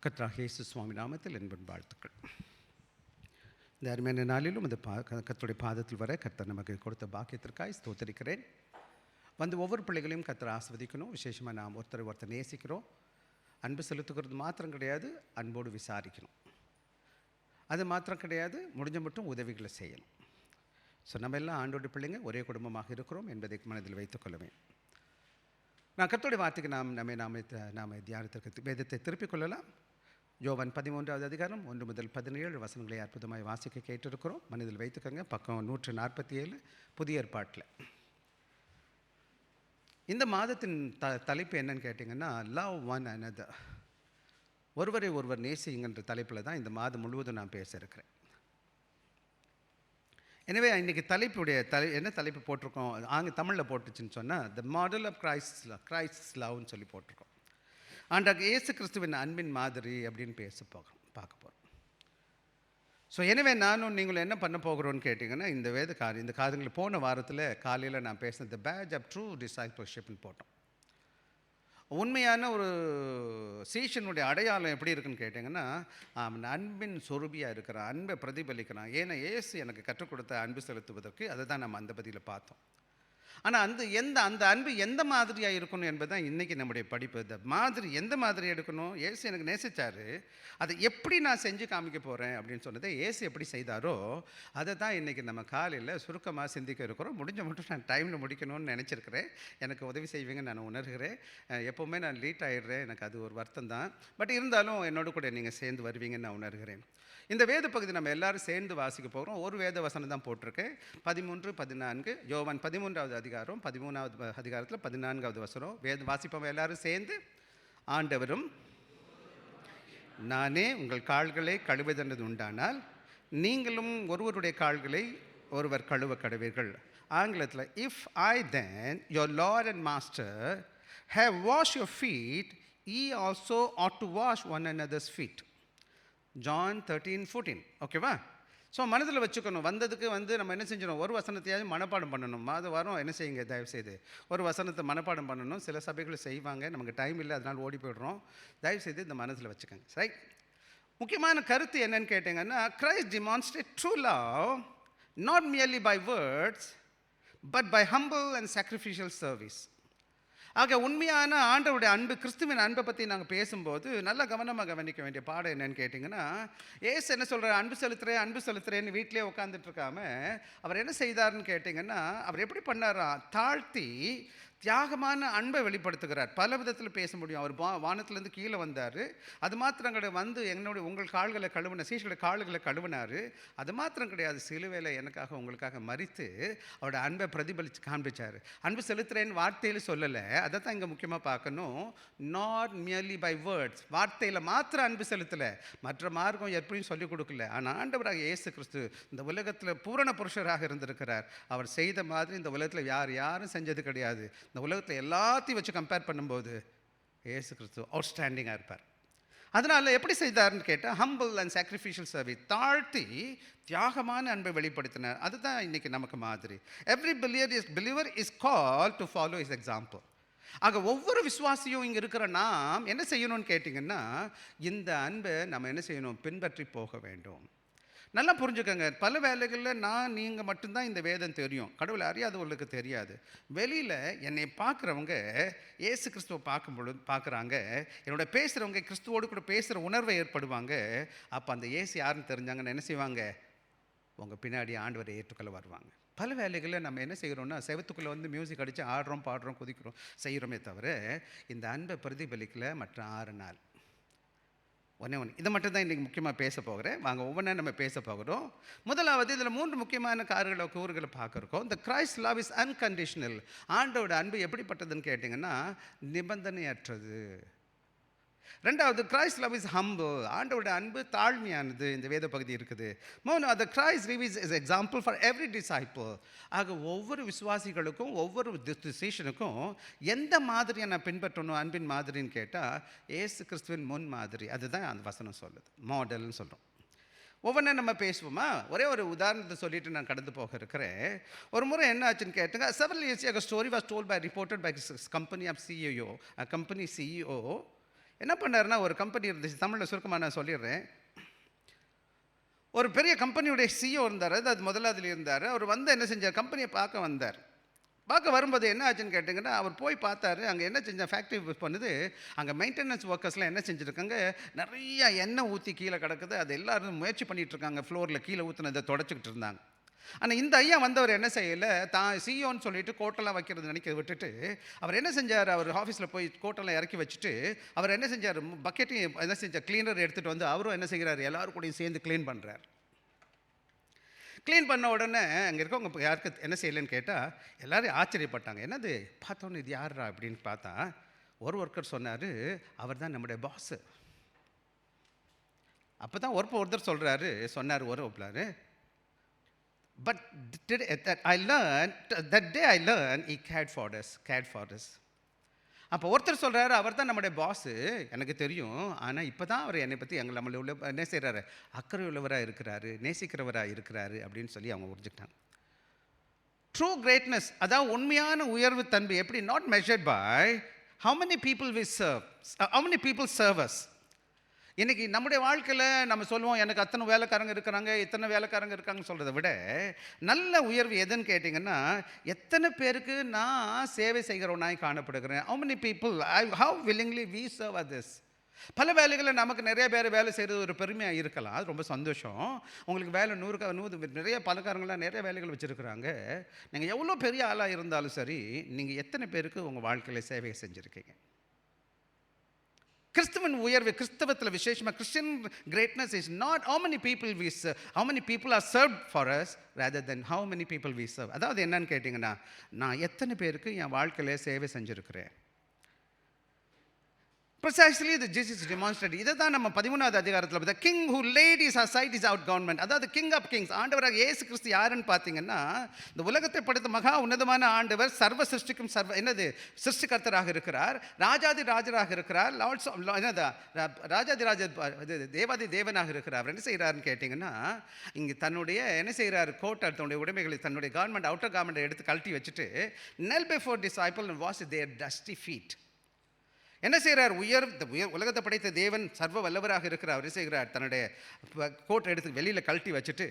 கர்த்தராகிய இயேசு சுவாமி நாமத்தில் என்பன் வாழ்த்துக்கள். இந்த அருமையான நாளிலும் இந்த கர்த்தருடைய பாதத்தில் வர கர்த்தர் நமக்கு கொடுத்த பாக்கியத்திற்காய் ஸ்தோத்தரிக்கிறேன். வந்து ஒவ்வொரு பிள்ளைகளையும் கர்த்தர் ஆஸ்வதிக்கணும். விசேஷமாக நாம் ஒருத்தர் நேசிக்கிறோம். அன்பு செலுத்துகிறது மாத்திரம் கிடையாது, அன்போடு விசாரிக்கணும். அது மாத்திரம் கிடையாது, முடிஞ்ச மட்டும் உதவிகளை செய்யணும். ஸோ நம்ம எல்லாம் ஆண்டோட பிள்ளைங்க ஒரே குடும்பமாக இருக்கிறோம் என்பதை மனதில் வைத்துக்கொள்ளவே. நான் கர்த்தருடைய வார்த்தைக்கு நாம் தியானத்திற்கு வேதத்தை திருப்பிக் கொள்ளலாம். யோவான் 13வது அதிகாரம் 1 முதல் 17 வசனங்களை அற்புதமாய் வாசிக்க கேட்டிருக்கிறோம். மனதில் வைத்துக்கோங்க. பக்கம் 147 புதிய ஏற்பாட்டில். இந்த மாதத்தின் தலைப்பு என்னன்னு கேட்டிங்கன்னா, லவ் ஒன் அனதர், ஒருவரை ஒருவர் நேசிங்கன்ற தலைப்பில் தான் இந்த மாதம் முழுவதும் நான் பேச இருக்கிறேன். எனவே இன்றைக்கி என்ன தலைப்பு போட்டிருக்கோம், தமிழில் போட்டுச்சுன்னு சொன்னால், த மாடல் ஆஃப் கிரைஸ்ட் லவ்னு சொல்லி போட்டிருக்கோம். ஆண்டவர் இயேசு கிறிஸ்துவின் அன்பின் மாதிரி அப்படின்னு பார்க்க போகிறோம். ஸோ எனவே நானும் நீங்களும் என்ன பண்ண போகிறோன்னு கேட்டிங்கன்னா, இந்த காரியங்கள் போன வாரத்தில் காலையில் நான் பேசினது பேட்ஜ் ஆஃப் ட்ரூ டிசைபிள்ஷிப்னு போட்டோம். உண்மையான ஒரு சீஷனுடைய அடையாளம் எப்படி இருக்குன்னு கேட்டிங்கன்னா, அவன் அன்பின் சொருபியாக இருக்கிறான், அன்பை பிரதிபலிக்கிறான். ஏன்னா இயேசு எனக்கு கற்றுக் கொடுத்த அன்பு செலுத்துவதற்கு அதை தான் நம்ம அந்த பதியில் பார்த்தோம். ஆனால் அந்த அன்பு எந்த மாதிரியாக இருக்கணும் என்பது தான் இன்றைக்கி நம்முடைய படிப்பு. இந்த மாதிரி எந்த மாதிரி எடுக்கணும், இயேசு எனக்கு நேசித்தார், அதை எப்படி நான் செஞ்சு காமிக்க போகிறேன் அப்படின்னு சொன்னதை இயேசு எப்படி செய்தாரோ அதை தான் இன்றைக்கி நம்ம காலையில் சுருக்கமாக சிந்திக்க இருக்கிறோம். முடிஞ்ச மட்டும் நான் டைமில் முடிக்கணும்னு நினச்சிருக்கிறேன். எனக்கு உதவி செய்வீங்கன்னு நான் உணர்கிறேன். எப்போவுமே நான் லேட் ஆகிடுறேன், எனக்கு அது ஒரு வருத்தம் தான். பட் இருந்தாலும் என்னோட கூட நீங்கள் சேர்ந்து வருவீங்கன்னு நான் உணர்கிறேன். இந்த வேத பகுதி நம்ம எல்லோரும் சேர்ந்து வாசிக்க போகிறோம். ஒரு வேத வசனம் தான் போட்டிருக்கேன், 13-14, யோவான் 13வது அதிகாரம் 13வது அதிகாரத்தில் 14வது வசனம். வாசிப்போம் எல்லாரும் சேர்ந்து. ஆண்டவரும் நானே உங்கள் கால்களை கழுவுதென்றது உண்டானால் நீங்களும் ஒருவருடைய கால்களை ஒருவர் கழுவ கடவீர்கள். ஆங்கிலத்தில், if I then your Lord and Master have wash your feet, ye also ought to wash one another's feet. John 13:14. ஓகேவா? ஸோ மனதில் வச்சுக்கணும். வந்ததுக்கு நம்ம என்ன செஞ்சிடணும், ஒரு வசனத்தையாவது மனப்பாடம் பண்ணணும். அது வரும், என்ன செய்யுங்க, தயவுசெய்து ஒரு வசனத்தை மனப்பாடம் பண்ணணும். சில சபைகள் செய்வாங்க, நமக்கு டைம் இல்லை, அதனால் ஓடி போய்டுறோம். தயவுசெய்து இந்த மனதில் வச்சுக்கோங்க. ரைட். முக்கியமான கருத்து என்னன்னு கேட்டிங்கன்னா, Christ demonstrate true love not merely by words but by humble and sacrificial service. ஆக உண்மையான ஆண்டவருடைய அன்பு, கிறிஸ்துவின் அன்பை பற்றி நாங்கள் பேசும்போது நல்லா கவனமாக கவனிக்க வேண்டிய பாடம் என்னன்னு கேட்டிங்கன்னா, ஏசு என்ன சொல்கிறார், அன்பு செலுத்துறேன்னு வீட்டிலே உட்காந்துட்ருக்காம அவர் என்ன செய்தார்னு கேட்டிங்கன்னா, அவர் எப்படி பண்ணாரா, தாழ்த்தி தியாகமான அன்பை வெளிப்படுத்துகிறார். பல விதத்தில் பேச முடியும். அவர் வானத்திலேருந்து கீழே வந்தார். அது மாத்திரம் கிடையாது, உங்கள் கால்களை கழுவின சீஷருடைய கால்களை கழுவினார். அது மாத்திரம் கிடையாது, சிலுவையில் எனக்காக உங்களுக்காக மரித்து அவரோட அன்பை பிரதிபலித்து காண்பிச்சார். அன்பு செலுத்துகிறேன்னு வார்த்தையில் சொல்லலை, அதை தான் இங்கே முக்கியமாக பார்க்கணும். நாட் மியர்லி பை வேர்ட்ஸ், வார்த்தையில் மாத்திரம் அன்பு செலுத்தலை, மற்ற மார்க்கம் எப்படியும் சொல்லிக் கொடுக்கல. ஆனால் ஆண்டவராக இயேசு கிறிஸ்து இந்த உலகத்தில் பூரண புருஷராக இருந்திருக்கிறார். அவர் செய்த மாதிரி இந்த உலகத்தில் யாரும் செஞ்சது கிடையாது. இந்த உலகத்தில் எல்லாத்தையும் வச்சு கம்பேர் பண்ணும்போது இயேசு கிறிஸ்து அவுட்ஸ்டாண்டிங்காக இருப்பார். அதனால் எப்படி செய்தார்னு கேட்டால், ஹம்பிள் அண்ட் சாக்ரிஃபிஷியல் சர்வீஸ், தாழ்த்தி தியாகமான அன்பை வெளிப்படுத்தினார். அதுதான் இன்றைக்கி நமக்கு மாதிரி. Every believer is called to follow his example. ஆக ஒவ்வொரு விசுவாசியும் இங்கே இருக்கிற நாம் என்ன செய்யணும்னு கேட்டிங்கன்னா, இந்த அன்பை நம்ம என்ன செய்யணும், பின்பற்றி போக வேண்டும். நல்லா புரிஞ்சுக்கோங்க. பல வேலைகளில் நீங்கள் மட்டும்தான் இந்த வேதம் தெரியும், கடவுளை அறியாதவர்களுக்கு தெரியாது. வெளியில் என்னை பார்க்குறவங்க இயேசு கிறிஸ்துவை பார்க்குறாங்க, என்னோட பேசுகிறவங்க கிறிஸ்துவோடு கூட பேசுகிற உணர்வை ஏற்படுவாங்க. அப்போ அந்த இயேசு யாருன்னு தெரிஞ்சாங்கன்னு என்ன செய்வாங்க, உங்கள் பின்னாடி ஆண்டவரை ஏற்றுக்கொள்ள வருவாங்க. பல வேலைகளில் நம்ம என்ன செய்கிறோம்னா, செவத்துக்குள்ளே மியூசிக் அடித்து ஆடுறோம், பாடுறோம், குதிக்கிறோம், செய்கிறோமே தவிர இந்த அன்பை பிரதிபலிக்கலை. மற்ற 6 நாள் ஒன்று இதை மட்டும் தான் இன்றைக்கி முக்கியமாக பேச போகிறேன். வாங்க ஒவ்வொன்றா நம்ம பேச போகிறோம். முதலாவது, இதில் 3 முக்கியமான கூறுகளை பார்க்குறோம். இந்த கிரைஸ்ட் லவ் இஸ் அன்கண்டிஷனல். ஆண்டோட அன்பு எப்படிப்பட்டதுன்னு கேட்டிங்கன்னா, நிபந்தனையற்றது. ரெண்டாவது, கிரைஸ்ட் லவ் இஸ் ஹம்பிள். ஆண்டோட அன்பு தாழ்மையானது. இந்த வேத பகுதி இருக்குது. மூணாவது, Christ reveals is example for every disciple. ஆக ஒவ்வொரு விசுவாசிகளுக்கும் ஒவ்வொரு சீஷனுக்கும் எந்த மாதிரியை நான் பின்பற்றணும் அன்பின் மாதிரின்னு கேட்டால், இயேசு கிறிஸ்துவின் முன் மாதிரி. அதுதான் அந்த வசனம் சொல்லுது, மாடல்னு சொல்கிறோம். ஒவ்வொன்றா நம்ம பேசுவோமா? ஒரே ஒரு உதாரணத்தை சொல்லிட்டு நான் கடந்து போக இருக்கிறேன். ஒரு முறை என்ன ஆச்சுன்னு கேட்டுங்க, several years ago, a story was told by reported by company CEO. என்ன பண்ணாருன்னா, ஒரு கம்பெனி இருந்துச்சு, தமிழில் சுருக்கமாக நான் சொல்லிடுறேன். ஒரு பெரிய கம்பெனியுடைய சிஇஓ இருந்தார், அது முதலாவதுல இருந்தார். அவர் வந்து என்ன செஞ்சார், கம்பெனியை பார்க்க வந்தார். பார்க்க வரும்போது என்ன ஆச்சுன்னு கேட்டிங்கன்னா, அவர் போய் பார்த்தாரு. அங்கே என்ன செஞ்சால் ஃபேக்ட்ரி பண்ணுது, அங்கே மெயின்டெனன்ஸ் ஒர்க்கர்ஸ்லாம் என்ன செஞ்சுருக்காங்க, நிறைய எண்ணெய் ஊற்றி கீழே கிடக்குது. அது எல்லோரும் முயற்சி பண்ணிகிட்டு இருக்காங்க, ஃப்ளோரில் கீழே ஊற்றுனதை தொடச்சிக்கிட்டு இருந்தாங்க. ஆனால் இந்த ஐயா வந்தவர் என்ன செய்யலை, தான் சிஇஓன்னு சொல்லிட்டு கோட்டெல்லாம் வைக்கிறது நினைக்க விட்டுட்டு, அவர் என்ன செஞ்சார், அவர் ஆஃபீஸில் போய் கோட்டெல்லாம் இறக்கி வச்சுட்டு, அவர் என்ன செஞ்சார், பக்கெட்டையும் என்ன செஞ்சார், கிளீனர் எடுத்துகிட்டு வந்து அவரும் என்ன செய்கிறார், எல்லோரும் கூடயும் சேர்ந்து க்ளீன் பண்ணுறார். க்ளீன் பண்ண உடனே அங்கே இருக்கவங்க யாருக்கு என்ன செய்யலைன்னு கேட்டால் எல்லோரும் ஆச்சரியப்பட்டாங்க. என்னது பார்த்தோன்னு இது யாரா அப்படின்னு பார்த்தா, ஒரு ஒர்க்கர் சொன்னார், அவர் தான் நம்முடைய பாஸு. அப்போ தான் ஒருத்தர் சொன்னார் ஒரு ஒருத்தர், but I learn that day I learn he cared for us. அப்போ ஒருத்தர் சொல்கிறாரு, அவர் தான் நம்முடைய பாஸு, எனக்கு தெரியும். ஆனால் இப்போ தான் அவர் என்னை பற்றி நம்மளை உள்ள என்ன செய்கிறாரு, அக்கறை உள்ளவராக இருக்கிறாரு, நேசிக்கிறவராக இருக்கிறாரு அப்படின்னு சொல்லி அவங்க புரிஞ்சுக்கிட்டாங்க. ட்ரூ கிரேட்னஸ், அதாவது உண்மையான உயர்வு தன்மை எப்படி, not measured by how many people we serve, how many people serve us. இன்றைக்கி நம்முடைய வாழ்க்கையில் நம்ம சொல்லுவோம், எனக்கு அத்தனை வேலைக்காரங்க இருக்கிறாங்க, இத்தனை வேலைக்காரங்க இருக்காங்கன்னு சொல்கிறத விட நல்ல உயர்வு எதுன்னு கேட்டிங்கன்னா, எத்தனை பேருக்கு நான் சேவை செய்கிறவனாய் காணப்படுகிறேன். how many people how willingly we serve others. பல வேலைகளில் நமக்கு நிறைய பேர் வேலை செய்கிறது ஒரு பெருமையாக இருக்கலாம், அது ரொம்ப சந்தோஷம். உங்களுக்கு வேலை 100 நிறைய பணக்காரங்களாம் நிறைய வேலைகள் வச்சுருக்குறாங்க. நீங்கள் எவ்வளோ பெரிய ஆளாக இருந்தாலும் சரி, நீங்கள் எத்தனை பேருக்கு உங்கள் வாழ்க்கையில் சேவை செஞ்சுருக்கீங்க. கிறிஸ்துவின் உயர்வு, கிறிஸ்தவத்தில் விசேஷமாக Christian greatness is not how many people are served for us rather than how many people we serve. அதாவது என்னன்னு கேட்டிங்கன்னா, நான் எத்தனை பேருக்கு என் வாழ்க்கையில் சேவை செஞ்சுருக்கிறேன். Precisely the Jesus demonstrated. இதை தான் நம்ம 13வது அதிகாரத்தில் the king who laid his aside his outgovernment, அதாவது king of kings, ஆண்டவராக இயேசு கிறிஸ்து யாருன்னு பார்த்தீங்கன்னா, இந்த உலகத்தை படைத்த மகா உன்னதமான ஆண்டவர், சர்வ சிருஷ்டிக்கும் சிருஷ்டிகர்த்தராக இருக்கிறார், ராஜாதி ராஜராக இருக்கிறார், லார்ட்ஸ் ராஜாதி ராஜ தேவாதி தேவனாக இருக்கிறார். என்ன செய்கிறாருன்னு கேட்டிங்கன்னா, இங்கே தன்னுடைய என்ன செய்கிறார், கோட் தன்னுடைய உடைமைகளை, தன்னுடைய கார்மெண்ட், அவுட்டர் கார்மெண்ட்டை எடுத்து கழட்டி வச்சுட்டு knelt before disciple and washed their dusty feet. என்ன செய்கிறார், உலகத்தை படைத்த தேவன் சர்வ வல்லவராக இருக்கிறார். என்ன செய்கிறார், தன்னுடைய கோட்டை எடுத்து வெளியில் கழட்டி வச்சுட்டு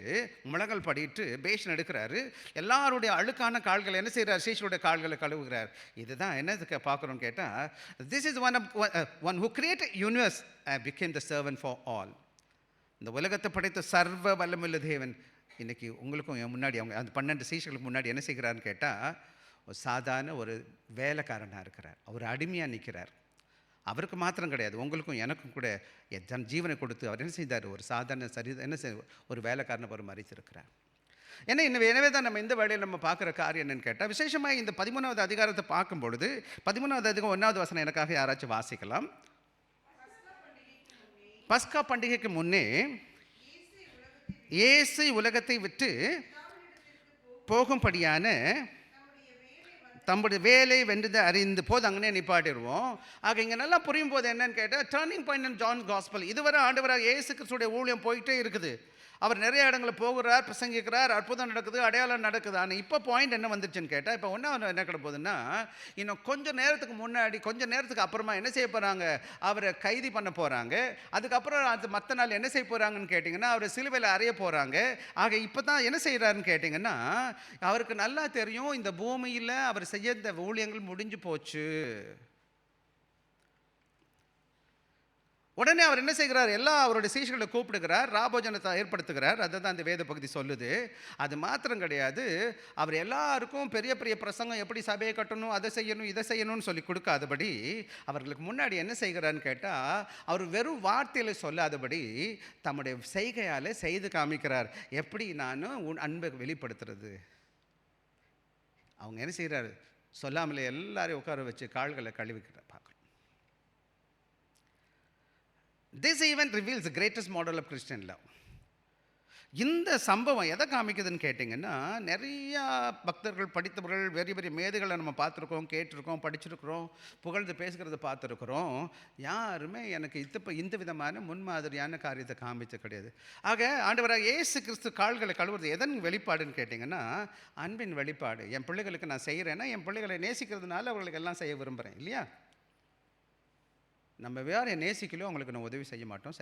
முழங்கல் படிட்டு பேஷன் எடுக்கிறாரு. எல்லாருடைய அழுக்கான கால்களை என்ன செய்கிறார், சீஷருடைய கால்களை கழுவுகிறார். இதுதான் என்னதுக்கு பார்க்குறோன்னு கேட்டால், this is one who created universe became the servant for all. இந்த உலகத்தை படைத்த சர்வ வல்லமுள்ள தேவன் இன்றைக்கி உங்களுக்கும் முன்னாடி, அவங்க அந்த 12 சீஷர்களுக்கு முன்னாடி என்ன செய்கிறாருன்னு கேட்டால், ஒரு சாதாரண ஒரு வேலைக்காரனாக இருக்கிறார், அவர் அடிமையாக நிற்கிறார். அவருக்கு மாத்திரம் கிடையாது, உங்களுக்கும் எனக்கும் கூட தன் ஜீவனை கொடுத்து அவர் என்ன செய்தார், ஒரு சாதாரண ஒரு வேலைக்காரனை ஒரு மறித்திருக்கிறார். எனவே தான் நம்ம இந்த வேளையில் நம்ம பார்க்குற காரியம் என்னன்னு கேட்டால், விசேஷமாக இந்த 13வது அதிகாரத்தை பார்க்கும் பொழுது 13வது அதிகாரம் 1வது வசனம் எனக்காக யாராச்சும் வாசிக்கலாம். பஸ்கா பண்டிகைக்கு முன்னே இயேசு உலகத்தை விட்டு போகும்படியான தம்முடைய வேலை வென்றது அறிந்து போது அங்கனே நிப்பாட்டிடுவோம். ஆக இங்கே நல்லா புரியும் போது என்னன்னு கேட்டால், turning point in John gospel. இதுவரை ஆண்டவராக இயேசு கிறிஸ்துடைய ஊழியம் போயிட்டே இருக்குது. அவர் நிறைய இடங்களில் போகிறார், பிரசங்கிக்கிறார், அற்புதம் நடக்குது, அடையாளம் நடக்குது. ஆனால் இப்போ பாயிண்ட் என்ன வந்துருச்சுன்னு கேட்டால், இப்போ என்ன கிட போகுதுன்னா, இன்னும் கொஞ்சம் நேரத்துக்கு அப்புறமா என்ன செய்ய போகிறாங்க, அவரை கைது பண்ண போகிறாங்க. அதுக்கப்புறம் அது மற்ற நாள் என்ன செய்ய போகிறாங்கன்னு கேட்டிங்கன்னா, அவரை சிலுவையில் அறைய போகிறாங்க. ஆக இப்போ தான் என்ன செய்கிறாருன்னு கேட்டிங்கன்னா, அவருக்கு நல்லா தெரியும் இந்த பூமியில் அவர் செய்ய இந்த ஊழியங்கள் முடிஞ்சு போச்சு. உடனே அவர் என்ன செய்கிறார், அவருடைய சீஷர்களை கூப்பிடுகிறார், ராபோஜனத்தை ஏற்படுத்துகிறார். அதை தான் இந்த வேத பகுதி சொல்லுது. அது மாத்திரம் கிடையாது, அவர் எல்லாருக்கும் பெரிய பெரிய பிரசங்கம், எப்படி சபையை கட்டணும், அதை செய்யணும், இதை செய்யணும்னு சொல்லி கொடுக்காதபடி அவர்களுக்கு முன்னாடி என்ன செய்கிறான்னு கேட்டால், அவர் வெறும் வார்த்தையில் சொல்லாதபடி தம்முடைய செய்கையால் செய்து காமிக்கிறார். எப்படி நான் அன்பை வெளிப்படுத்துறது. அவங்க என்ன செய்கிறார், சொல்லாமலே எல்லாரையும் உட்கார வச்சு கால்களை கழுவிக்கிறார். பார்க்குறோம். This event reveals the greatest model of Christian love. இந்த சம்பவம் எதை காமிக்குதுன்னு கேட்டிங்கன்னா, நிறையா பக்தர்கள், படித்தவர்கள், பெரிய பெரிய மேதைகளை நம்ம பார்த்துருக்கோம், கேட்டிருக்கோம், படிச்சிருக்கிறோம், புகழ்ந்து பேசுகிறத பார்த்துருக்குறோம். யாருமே எனக்கு இந்த விதமான முன்மாதிரியான காரியத்தை காமிச்ச கிடையாது. ஆக ஆண்டவராக இயேசு கிறிஸ்து கால்களை கழுவுறது எதன் வெளிப்பாடுன்னு கேட்டிங்கன்னா, அன்பின் வெளிப்பாடு. என் பிள்ளைகளுக்கு நான் செய்கிறேன்னா, என் பிள்ளைகளை நேசிக்கிறதுனால அவர்களுக்கு எல்லாம் செய்ய விரும்புகிறேன் இல்லையா. நம்ம வேற நேசிக்கலையோ அவங்களுக்கு நம்ம உதவி செய்ய மாட்டோம்.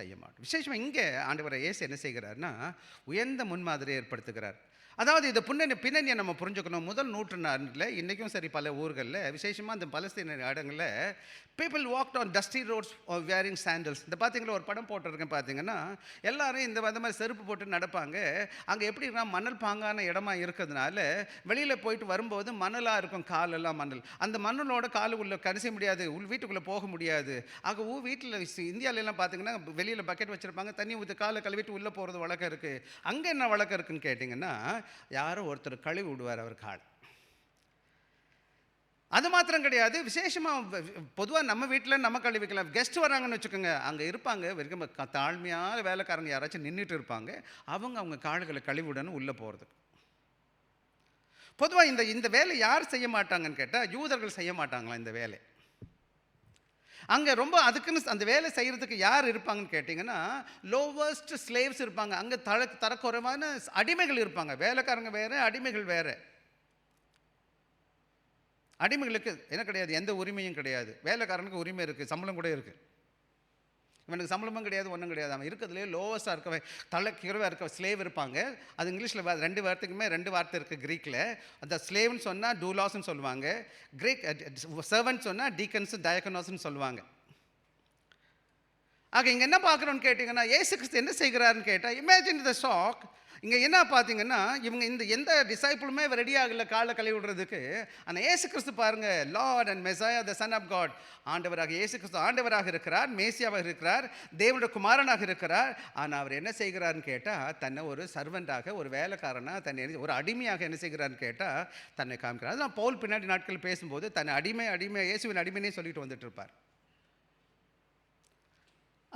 விசேஷமாக இங்கே ஆண்டவர் இயேசு என்ன செய்கிறார்னா, உயர்ந்த முன்மாதிரியை ஏற்படுத்துகிறார். அதாவது இந்த பின்னணியை நம்ம புரிஞ்சுக்கணும். முதல் நூற்றாண்டில் இன்றைக்கும் சரி பல ஊர்களில், விசேஷமாக இந்த பலஸ்தீன இடங்களில், people walked on dusty roads wearing sandals. இந்த பார்த்தீங்களா, ஒரு படம் போட்டிருக்கேன் பார்த்தீங்கன்னா, எல்லாரும் இந்த மாதிரி செருப்பு போட்டு நடப்பாங்க. அங்கே எப்படின்னா மணல் பாங்கான இடமா இருக்கிறதுனால வெளியில் போயிட்டு வரும்போது மணலாக இருக்கும், காலெல்லாம் மணல். அந்த மண்ணலோட காலு உள்ள கடைசி முடியாது, வீட்டுக்குள்ளே போக முடியாது. ஆக வீட்டில் இந்தியாவிலலாம் பார்த்தீங்கன்னா வெளியில் பக்கெட் வச்சுருப்பாங்க, தண்ணி ஊற்றி காலை கழுவிட்டு உள்ளே போகிறது வழக்கம் இருக்குது. அங்கே என்ன வழக்கம் இருக்குதுன்னு கேட்டிங்கன்னா, யாரோ ஒருத்தர் கழுவி விடுவார் அவர் கால். அது மாத்திரம் கிடையாது, விசேஷமாக பொதுவாக நம்ம வீட்டில் நம்ம கழுவிக்கலாம். கெஸ்ட் வராங்கன்னு வச்சுக்கோங்க, அங்கே இருப்பாங்க வரைக்கும் தாழ்மையான வேலைக்காரங்க யாராச்சும் நின்றுட்டு இருப்பாங்க, அவங்க கால்களை கழுவி விடணும் உள்ளே போகிறதுக்கு. பொதுவாக இந்த வேலை யார் செய்ய மாட்டாங்கன்னு கேட்டால், யூதர்கள் செய்ய மாட்டாங்களா இந்த வேலை. அங்கே ரொம்ப அதுக்குன்னு அந்த வேலை செய்கிறதுக்கு யார் இருப்பாங்கன்னு கேட்டிங்கன்னா, லோவஸ்ட் ஸ்லேவ்ஸ் இருப்பாங்க. அங்கே தரக்குறைவான அடிமைகள் இருப்பாங்க. வேலைக்காரங்க வேறு, அடிமைகள் வேறு. அடிமைகளுக்கு என்ன கிடையாது, எந்த உரிமையும் கிடையாது. வேலைக்காரனுக்கு உரிமை இருக்குது, சம்பளம் கூட இருக்குது. இவனுக்கு சம்பளமும் கிடையாது, ஒன்றும் கிடையாது. அவன் இருக்கிறதுலே லோவஸ்ட்டாக இருக்க தலைக்குறவாக இருக்க ஸ்லேவ் இருப்பாங்க. அது இங்கிலீஷில் 2 வார்த்தைக்குமே 2 வார்த்தை இருக்குது க்ரீக்கில். அந்த ஸ்லேவ்னு சொன்னால் டூலாஸ்ன்னு சொல்லுவாங்க. க்ரீக் சர்வன்ட் சொன்னால் டீக்கன்ஸு டயக்கனோஸ்ன்னு சொல்லுவாங்க. ஆக இங்கே என்ன பார்க்குறோன்னு கேட்டிங்கன்னா, இயேசு கிறிஸ்து என்ன செய்கிறாருன்னு கேட்டால், இமேஜின் த ஷாக். இங்கே என்ன பார்த்தீங்கன்னா, இவங்க எந்த டிசைபிளுமே ரெடி ஆகலை காலை கழுவி விடுறதுக்கு. ஆனால் இயேசு கிறிஸ்து பாருங்கள், Lord and Messiah, the son of God. ஆண்டவராக இயேசு கிறிஸ்து ஆண்டவராக இருக்கிறார், மேசியாவாக இருக்கிறார், தேவனுடைய குமாரனாக இருக்கிறார். ஆனால் அவர் என்ன செய்கிறார்னு கேட்டால், தன்னை ஒரு சர்வெண்ட்டாக, ஒரு வேலைக்காரனாக, தன்னை ஒரு அடிமையாக என்ன செய்கிறார்னு கேட்டால் தன்னை காமிக்கிறார். அதெல்லாம் பவுல் பின்னாடி நாட்கள் பேசும்போது தன்னை அடிமை இயேசுவின் அடிமைனே சொல்லிட்டு வந்துட்டு இருப்பார்.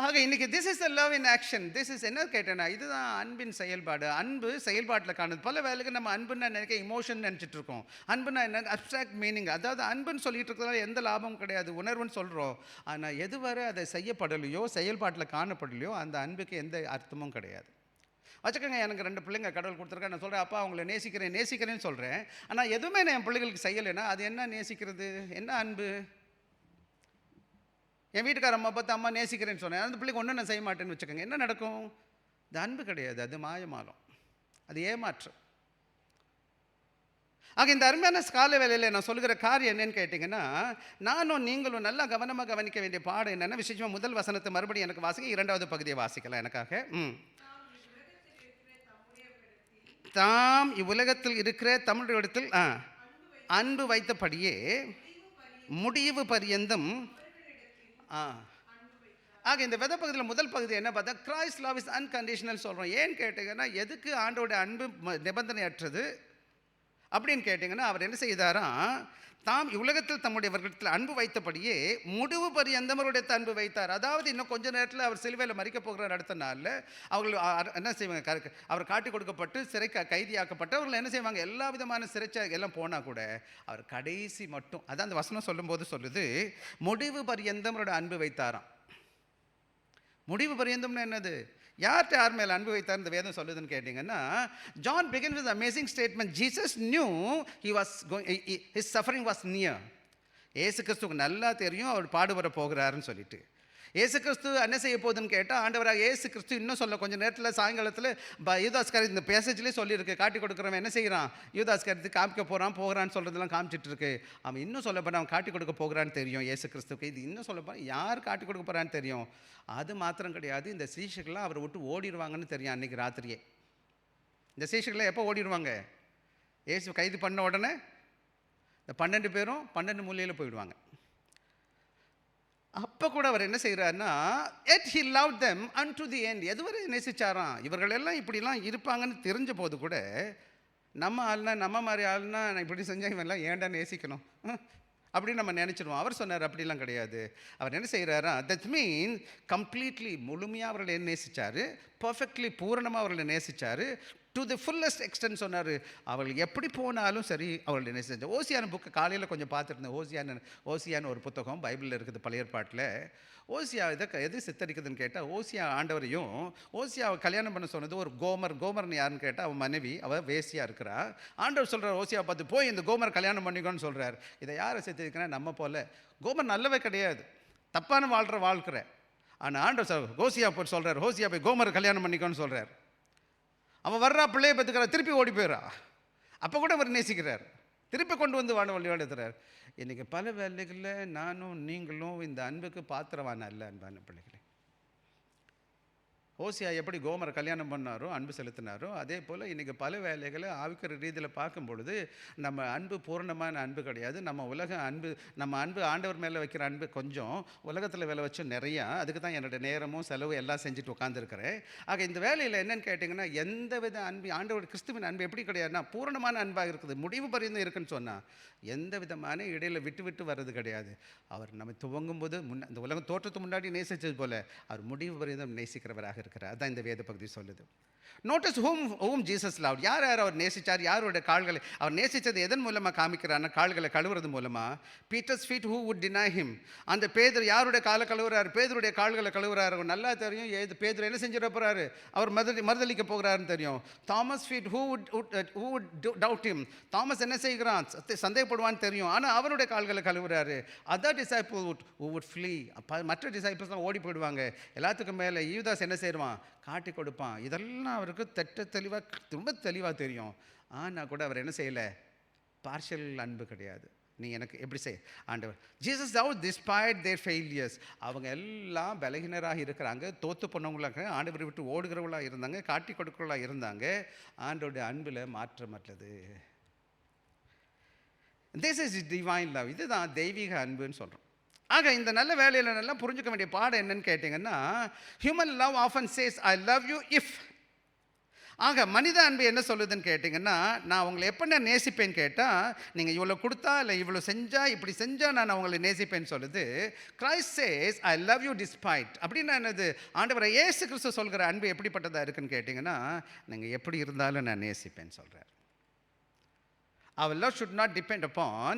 ஆக இன்றைக்கி this is a love in action. This is என்ன கேட்டேன்னா, இதுதான் அன்பின் செயல்பாடு. அன்பு செயல்பாட்டில் காணுது. பல வேலைக்கு நம்ம அன்புன்னு நினைக்க இமோஷன் நினச்சிட்டு இருக்கோம். அன்புன்னா என்ன, அப்ட்ராக்ட் மீனிங். அதாவது அன்புன்னு சொல்லிட்டு இருக்கிறதால எந்த லாபமும் கிடையாது, உணர்வுன்னு சொல்கிறோம். ஆனால் எதுவரை அதை செய்யப்படலையோ, செயல்பாட்டில் காணப்படலையோ, அந்த அன்புக்கு எந்த அர்த்தமும் கிடையாது. வச்சுக்கோங்க, எனக்கு 2 பிள்ளைங்க கடவுள் கொடுத்துருக்கேன். நான் சொல்கிறேன், அப்பா அவங்கள நேசிக்கிறேன்னு சொல்கிறேன். ஆனால் எதுவுமே நான் என் பிள்ளைகளுக்கு செய்யலைன்னா அது என்ன நேசிக்கிறது, என்ன அன்பு? என் வீட்டுக்கார அம்மா பார்த்து அம்மா நேசிக்கிறேன்னு சொன்னேன், அந்த பிள்ளைக்கு ஒன்றும் நான் செய்ய மாட்டேன்னு வச்சுக்கோங்க, என்ன நடக்கும்? அது அன்பு கிடையாது, அது மாயமாலம், அது ஏமாற்றம். ஆக இந்த அருமையான கால வேலையில் நான் சொல்லுகிற காரியம் என்னன்னு கேட்டிங்கன்னா, நானும் நீங்களும் நல்லா கவனமாக கவனிக்க வேண்டிய பாடம் என்னென்னா, விசேஷமாக முதல் வசனத்தை மறுபடியும் எனக்கு வாசிக்க, 2வது பகுதியை வாசிக்கலாம் எனக்காக. தாம் இவ்வுலகத்தில் இருக்கிற தம்முடைய இடத்தில் அன்பு வைத்தபடியே முடிவு பரியந்தம். ஆக இந்த வெத பகுதியில் முதல் பகுதி என்ன பார்த்தா, கிரைஸ்ட் லவ் இஸ் அன்கண்டிஷனல் சொல்கிறோம். ஏன்னு கேட்டிங்கன்னா, எதுக்கு ஆண்டோட அன்பு நிபந்தனையற்றது அப்படின்னு கேட்டிங்கன்னா, அவர் என்ன செய்தாராம், தாம் இவ்வுலகத்தில் தம்முடைய வர்க்கத்தில் அன்பு வைத்தபடியே முடிவு பரியந்தமருடைய அன்பு வைத்தார். அதாவது இன்னும் கொஞ்ச நேரத்தில் அவர் சிலுவையில் மறிக்க போகிறார். அடுத்த நாளில் அவர்கள் என்ன செய்வாங்க, அவர் காட்டி கொடுக்கப்பட்டு சிறை கைதியாக்கப்பட்டு அவர்கள் என்ன செய்வாங்க, எல்லா விதமான சிறைச்சா எல்லாம் போனால் கூட அவர் கடைசி மட்டும், அதான் அந்த வசனம் சொல்லும்போது சொல்லுது, முடிவு பரியந்தமருடைய அன்பு வைத்தாராம். முடிவு பரியந்தம்னு என்னது, யார்கிட்ட யார் மேலே அன்பு வைத்தார் இந்த வேதம் சொல்லுதுன்னு கேட்டிங்கன்னா, John begin with amazing statement. Jesus new his suffering was near. ஏசு கிறிஸ்துக்கு நல்லா தெரியும் அவர் பாடுபட போகிறாருன்னு சொல்லிட்டு. ஏசு கிறிஸ்து என்ன செய்ய போகுதுன்னு கேட்டால், ஆண்டவராக ஏசு கிறிஸ்து இன்னும் சொல்ல கொஞ்சம் நேரத்தில் சாயங்காலத்தில் யூதாஸ்காரி இந்த பேசேஜ்லேயே சொல்லியிருக்கு, காட்டி கொடுக்குறவன் என்ன செய்கிறான், யூதாஸ்காரி காமிக்க போகிறான்னு சொல்கிறதெல்லாம் காமிச்சிட்டு இருக்கு. அவன் இன்னும் சொல்லப்போனால் அவன் காட்டி கொடுக்க போகிறான்னு தெரியும் ஏசு கிறிஸ்துக்கு. இது இன்னும் சொல்லப்போனால் யார் காட்டி கொடுக்க போகிறான்னு தெரியும். அது மாத்திரம் கிடையாது, இந்த சீஷர்கள்லாம் அவரை விட்டு ஓடிடுவாங்கன்னு தெரியும். அன்றைக்கி ராத்திரியே இந்த சீஷர்கள்லாம் எப்போ ஓடிடுவாங்க, ஏசு கைது பண்ண உடனே இந்த 12 பேரும் 12 மூலையில் போயிடுவாங்க. அப்போ கூட அவர் என்ன செய்கிறாருன்னா, yet he loved them unto the end. எதுவரை நேசிச்சாராம். இவர்கள் எல்லாம் இப்படிலாம் இருப்பாங்கன்னு தெரிஞ்ச போது கூட, நம்ம ஆள்னா, நம்ம மாதிரி ஆள்னா நான் இப்படி செஞ்சால் இவெல்லாம் ஏன்டா நேசிக்கணும் அப்படின்னு நம்ம நினச்சிடுவோம். அவர் சொன்னார் அப்படிலாம் கிடையாது. அவர் என்ன செய்கிறாரா, தட் மீன் கம்ப்ளீட்லி முழுமையாக அவர்களை நேசித்தார், பர்ஃபெக்ட்லி பூரணமாக அவர்களை நேசித்தார், டு தி ஃபுல்லஸ்ட் எக்ஸ்டென்ட் சொன்னார். அவர்கள் எப்படி போனாலும் சரி அவர்களை நேசிச்சார். ஓசியான புக்கு காலையில் கொஞ்சம் பார்த்துருந்தேன். ஓசியான்னு ஒரு புத்தகம் பைபிளில் இருக்குது பழைய ஏற்பாட்டில். ஓசியா எது சித்தரிக்குதுன்னு கேட்டால், ஓசியா ஆண்டவரையும் ஓசியாவை கல்யாணம் பண்ண சொன்னது ஒரு கோமர்னு யாருன்னு கேட்டால் அவன் மனைவி, அவள் வேசியாக இருக்கிறா. ஆண்டவர் சொல்கிறார் ஓசியாவை பார்த்து, போய் இந்த கோமர் கல்யாணம் பண்ணிக்கோன்னு சொல்கிறார். இதை யாரை சித்தரிக்கிறா, நம்ம போல். கோமர் நல்லவே கிடையாது, தப்பான வாழ்க்கிற. ஆனால் ஆண்டவர் சார் ஹோசியா போய் சொல்கிறார், ஹோசியா போய் கோமர் கல்யாணம் பண்ணிக்கோன்னு சொல்கிறார். அவன் வர்றா, பிள்ளையை பெற்றுக்கிறா, திருப்பி ஓடி போயிடறா. அப்போ கூட அவர் நேசிக்கிறார், திருப்பி கொண்டு வந்து வழிபாடுத்துறார். இன்றைக்கி பல வேலைகளில் நானும் நீங்களும் இந்த அன்புக்கு பாத்திரவான அல்ல. அன்பான பிள்ளைகளே, ஹோசியா எப்படி கோமரை கல்யாணம் பண்ணாரோ, அன்பு செலுத்தினாரோ, அதே போல் இன்றைக்கி பல வேலைகளை ஆவிக்கிற ரீதியில் பார்க்கும் பொழுது நம்ம அன்பு பூர்ணமான அன்பு கிடையாது. நம்ம அன்பு ஆண்டவர் மேலே வைக்கிற அன்பு கொஞ்சம், உலகத்தில் வேலை வச்சும் நிறையா. அதுக்கு தான் என்னோடய நேரமும் செலவு எல்லாம் செஞ்சுட்டு உட்காந்துருக்கிறேன். ஆக இந்த வேலையில் என்னென்னு கேட்டிங்கன்னா, எந்த வித அன்பு, ஆண்டவர் கிறிஸ்துவின் அன்பு எப்படி கிடையாதுன்னா பூரணமான அன்பாக இருக்குது, முடிவு பரிந்து இருக்குன்னு சொன்னால் எந்த விதமான இடையில் விட்டு வர்றது கிடையாது. அவர் நம்ம துவங்கும் போது இந்த உலகம் தோற்றத்துக்கு முன்னாடி நேசித்தது போல் அவர் முடிவு பரிந்தும் நேசிக்கிறவராக இருக்கிறார். அதான் இந்த வேத பகுதி சொல்லுது. Notice whom Jesus loved. யார் அவர் நேசித்தார், யாரோட கால்களை அவர் நேசித்தது எதன் மூலமாக காமிக்கிறார்னா கால்களை கழுவுறது மூலமாக. Peter's feet who would deny him. அந்த பேதுரு யாருடைய காலை கழுவுறாரு, பேதுருடைய கால்களை கழுவுறாரு. நல்லா தெரியும் பேதுரு என்ன செஞ்சிட போகிறாரு, அவர் மறுதளிக்க போகிறாருன்னு தெரியும். தாமஸ் ஃபீட் who would doubt him. Thomas என்ன செய்கிறான், சந்தேகப்படுவான்னு தெரியும், ஆனால் அவருடைய கால்களை கழுவுறாரு. Other disciple who would flee. மற்ற டிசைபிள்ஸ்லாம் ஓடி போயிடுவாங்க. எல்லாத்துக்கும் மேலே யூதாஸ் என்ன செய்வான், காட்டி கொடுப்பான். இதெல்லாம் அவருக்கு ரொம்ப தெளிவாக தெரியும். ஆனால் கூட அவர் என்ன செய்யலை, பார்ஷியல் அன்பு கிடையாது. நீ எனக்கு எப்படி செய் ஆண்டவர். ஜீசஸ் லவ் டிஸ்பைட் தேர் ஃபெயிலியர்ஸ். அவங்க எல்லாம் பலகீனராக இருக்கிறாங்க, தோற்று போனவங்களாக, ஆண்டவரை விட்டு ஓடுகிறவங்களாக இருந்தாங்க, காட்டி கொடுக்கிறவங்களாக இருந்தாங்க. ஆண்டோடைய அன்பில் மாற்றமற்றது. This is divine love. இதுதான் தெய்வீக அன்புன்னு சொல்கிறோம். ஆக இந்த நல்ல வேலையில் நல்லா புரிஞ்சுக்க வேண்டிய பாடம் என்னன்னு கேட்டிங்கன்னா, human love often says I love you if. ஆக மனித அன்பு என்ன சொல்லுதுன்னு கேட்டிங்கன்னா, நான் உங்களை எப்போ நான் நேசிப்பேன்னு கேட்டால், நீங்கள் இவ்வளோ கொடுத்தா இல்லை இவ்வளோ செஞ்சால் இப்படி செஞ்சால் நான் உங்களை நேசிப்பேன்னு சொல்லுது. Christ chase I love you despite. அப்படின்னா என்னது, ஆண்டவரை இயேசு கிறிஸ்து சொல்கிற அன்பு எப்படிப்பட்டதாக இருக்குன்னு கேட்டிங்கன்னா, நீங்கள் எப்படி இருந்தாலும் நான் நேசிப்பேன்னு சொல்கிறார். Our love should not depend upon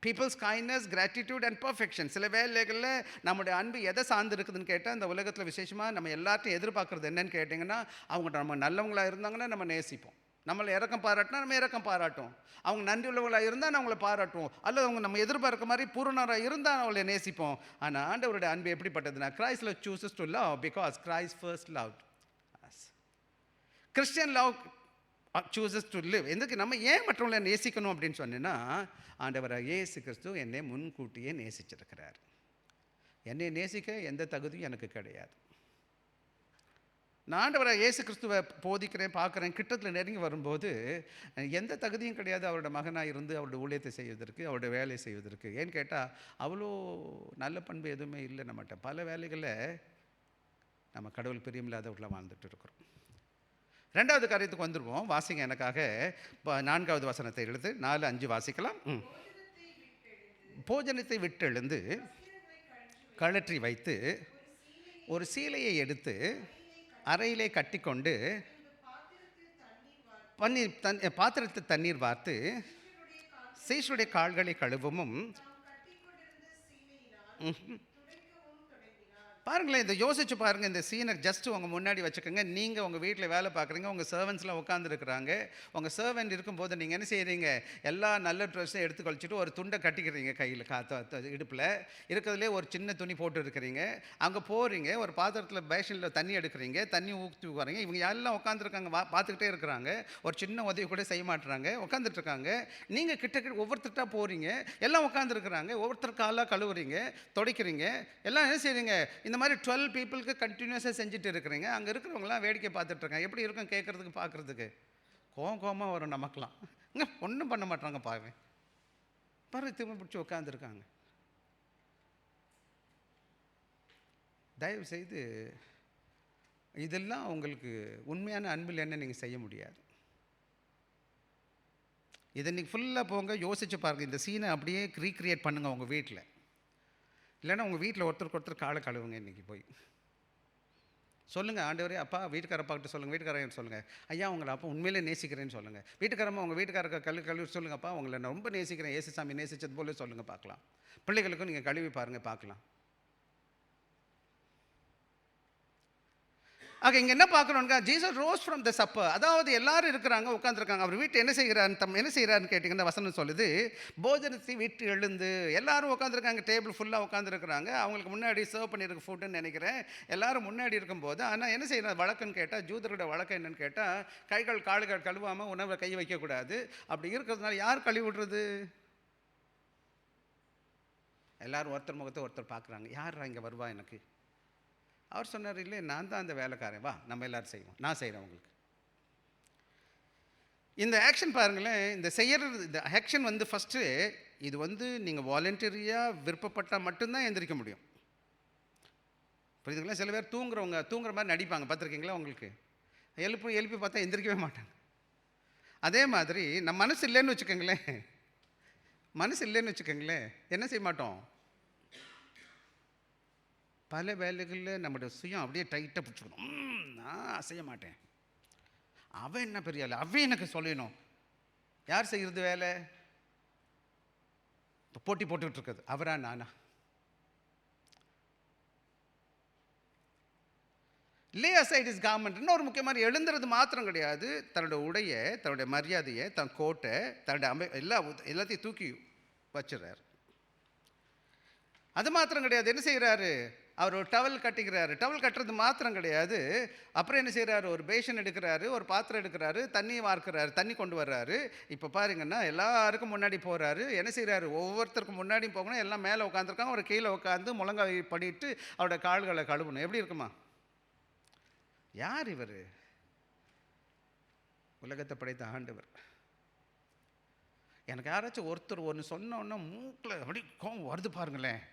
people's kindness, gratitude and perfection. சில வேலைகளில் நம்முடைய அன்பு எதை சார்ந்து இருக்குதுன்னு கேட்டால், இந்த உலகத்தில் விசேஷமாக நம்ம எல்லாத்தையும் எதிர்பார்க்குறது என்னன்னு கேட்டிங்கன்னா, அவங்க நம்ம நல்லவங்களாக இருந்தாங்கன்னா நம்ம நேசிப்போம், நம்மளை இறக்கம் பாராட்டினா நம்ம இறக்கம் பாராட்டும், அவங்க நன்றி உள்ளவங்களாக இருந்தால் நான் அவங்கள பாராட்டுவோம், அல்லது அவங்க நம்ம எதிர்பார்க்க மாதிரி பூரணராக இருந்தால் அவங்கள நேசிப்போம். ஆனால் ஆண்டவருடைய அன்பு எப்படிப்பட்டதுன்னா, Christ love chooses to love because Christ first loved us. Christian love chooses to live. எதுக்கு நம்ம ஏன் மற்றவங்களை நேசிக்கணும் அப்படின்னு சொன்னேன்னா, ஆண்டவராக இயேசு கிறிஸ்து என்னை முன்கூட்டியே நேசிச்சிருக்கிறார். என்னை நேசிக்க எந்த தகுதியும் எனக்கு கிடையாது. நான் ஆண்டவராக இயேசு கிறிஸ்துவை போதிக்கிறேன், பார்க்குறேன், கிட்டத்தில் நெருங்கி வரும்போது எந்த தகுதியும் கிடையாது அவரோட மகனாக இருந்து அவருடைய ஊழியத்தை செய்வதற்கு, அவருடைய வேலையை செய்வதற்கு. ஏன்னு கேட்டால் அவ்வளோ நல்ல பண்பு எதுவுமே இல்லை நம்மகிட்ட. பல வேலைகளில் நம்ம கடவுள் பிரியமில்லாதவர்களாக வாழ்ந்துட்டு இருக்கிறோம். ரெண்டாவது காரியத்துக்கு வந்துடுவோம். வாசிங்க எனக்காக 4வது வசனத்தை எழுது. 4-5 வாசிக்கலாம். போஜனத்தை விட்டெழுந்து கழற்றி வைத்து ஒரு சீலையை எடுத்து அறையிலே கட்டி கொண்டு பாத்திரத்தில் தண்ணீர் வார்த்து சீஷருடைய கால்களை கழுவவும். பாருங்களேன், இதை யோசிச்சு பாருங்கள். இந்த சீனை ஜஸ்ட்டு உங்கள் முன்னாடி வச்சுக்கோங்க. நீங்கள் உங்கள் வீட்டில் வேலை பார்க்குறீங்க, உங்கள் சர்வன்ட்ஸ்லாம் உட்காந்துருக்குறாங்க. உங்கள் சர்வெண்ட் இருக்கும்போது நீங்கள் என்ன செய்கிறீங்க, எல்லா நல்ல ட்ரெஸ்ஸையும் எடுத்து கழிச்சிட்டு ஒரு துண்டை கட்டிக்கிறீங்க கையில், இடுப்பில் இருக்கிறதுலே ஒரு சின்ன துணி போட்டு இருக்கிறீங்க. அங்கே போகிறீங்க, ஒரு பாத்திரத்தில் பேஷனில் தண்ணி எடுக்கிறீங்க, தண்ணி ஊற்றி வரீங்க. இவங்க எல்லாம் உட்காந்துருக்காங்க, பார்த்துக்கிட்டே இருக்கிறாங்க. ஒரு சின்ன உதவி கூட செய்ய மாட்டுறாங்க, உட்காந்துட்ருக்காங்க. நீங்கள் கிட்ட ஒவ்வொருத்தர்கிட்ட போகிறீங்க, எல்லாம் உட்காந்துருக்குறாங்க. ஒவ்வொருத்தர் காலாக கழுவுறீங்க, துடைக்கிறீங்க, எல்லாம் என்ன செய்கிறீங்க. இந்த மாதிரி 12 பீப்புளுக்கு கண்டினியூஸாக செஞ்சுட்டு இருக்கிறீங்க. அங்கே இருக்கிறவங்களாம் வேடிக்கை பார்த்துட்ருக்காங்க. எப்படி இருக்கும் கேட்குறதுக்கு, பார்க்குறதுக்கு கோபமாக வரும் நமக்கெல்லாம். இங்கே ஒன்றும் பண்ண மாட்டாங்க, பாரு திரும்ப பிடிச்சி உட்காந்துருக்காங்க. தயவு செய்து இதெல்லாம் உங்களுக்கு உண்மையான அன்பில் என்ன நீங்கள் செய்ய முடியாது. இதை நீங்கள் ஃபுல்லாக போங்க, யோசிச்சு பாருங்கள். இந்த சீனை அப்படியே ரீக்ரியேட் பண்ணுங்கள் உங்கள் வீட்டில். இல்லைன்னா உங்கள் வீட்டில் ஒருத்தருக்கு ஒருத்தர் காலை கழுவுங்க. இன்றைக்கி போய் சொல்லுங்கள், ஆண்டவரே அப்பா, வீட்டுக்காரப்பாக்கிட்ட சொல்லுங்கள், வீட்டுக்காரன் சொல்லுங்கள், ஐயா உங்களை அப்பா உண்மையிலே நேசிக்கிறேன்னு சொல்லுங்கள். வீட்டுக்காரம்மா உங்கள் வீட்டுக்காரக்க கழுவி சொல்லுங்கப்பா, உங்களை நான் ரொம்ப நேசிக்கிறேன், இயேசு சாமி நேசித்தது போல சொல்லுங்கள், பார்க்கலாம். பிள்ளைகளுக்கும் நீங்கள் கழுவி பாருங்கள், பார்க்கலாம். ஆக இங்கே என்ன பார்க்குறோங்க, Jesus rose from the supper. அதாவது எல்லாரும் இருக்கிறாங்க, உட்காந்துருக்காங்க. அவர் வீட்டு என்ன செய்கிறாருன்னு கேட்டிங்கன்னா வசனம் சொல்லுது, போஜனத்தை விட்டு எழுந்து எல்லாரும் உட்காந்துருக்காங்க, டேபிள் ஃபுல்லாக உட்காந்துருக்குறாங்க. அவங்களுக்கு முன்னாடி சர்வ் பண்ணியிருக்க ஃபுட்டுன்னு நினைக்கிறேன். எல்லாரும் முன்னாடி இருக்கும்போது, ஆனால் என்ன செய்யணும் வழக்குன்னு கேட்டால், ஜூதரோட வழக்கம் என்னன்னு கேட்டால், கைகள் காலுகள் கழுவாமல் உணவை கை வைக்கக்கூடாது. அப்படி இருக்கிறதுனால யார் கழுவி விடுறது? எல்லாரும் ஒருத்தர் முகத்தை ஒருத்தர் பார்க்குறாங்க, யார் இங்கே வருவா எனக்கு? அவர் சொன்னார், இல்லை நான் தான் அந்த வேலைக்காரன், வா நம்ம எல்லோரும் செய்வோம், நான் செய்கிறேன் உங்களுக்கு. இந்த ஆக்ஷன் பாருங்களேன், இந்த ஆக்ஷன் ஃபஸ்ட்டு இது நீங்கள் வாலண்டரியாக விருப்பப்பட்டால் மட்டும்தான் எந்திரிக்க முடியும். புரியுதுங்களா? சில பேர் தூங்குற மாதிரி நடிப்பாங்க, பார்த்துருக்கீங்களா? உங்களுக்கு எழுப்பி பார்த்தா எந்திரிக்கவே மாட்டாங்க. அதே மாதிரி நம்ம மனசு இல்லைன்னு வச்சுக்கோங்களேன், என்ன செய்ய மாட்டோம்? பல வேலைகளில் நம்முடைய சுயம் அப்படியே டைட்டாக பிடிச்சிக்கணும். நான் அசைய மாட்டேன், அவன் என்ன பெரிய ஆள், அவன் எனக்கு சொல்லணும். யார் செய்கிறது வேலை? இப்போ போட்டி போட்டுக்கிட்டு இருக்குது, அவரா நானா? லே அசைட் இஸ் கார்மெண்ட். இன்னொரு முக்கியமான எழுந்துறது மாத்திரம் கிடையாது, தன்னுடைய உடைய, தன்னுடைய மரியாதையை, தன் கோட்டை, தன்னுடைய எல்லாத்தையும் தூக்கி வச்சுறாரு. அது மாத்திரம் கிடையாது, என்ன செய்கிறாரு? அவர் ஒரு டவல் கட்டிக்கிறாரு. டவல் கட்டுறது மாத்திரம் கிடையாது, அப்புறம் என்ன செய்கிறாரு? ஒரு பேஷன் எடுக்கிறாரு, ஒரு பாத்திரம் எடுக்கிறாரு, தண்ணி வார்க்கிறாரு, தண்ணி கொண்டு வர்றாரு. இப்போ பாருங்கன்னா எல்லாருக்கும் முன்னாடி போகிறாரு. என்ன செய்கிறாரு? ஒவ்வொருத்தருக்கும் முன்னாடியும் போகணும். எல்லாம் மேலே உட்காந்துருக்காங்க, ஒரு கீழே உட்காந்து முழங்காய் படிட்டு அவருடைய கால்களை கழுவணும். எப்படி இருக்குமா? யார் இவர்? உலகத்தை படைத்த ஆண்டவர். எனக்கு யாராச்சும் ஒருத்தர் ஒன்று சொன்னோன்னா மூக்கில் அப்படி கோவம் வருது பாருங்களேன்.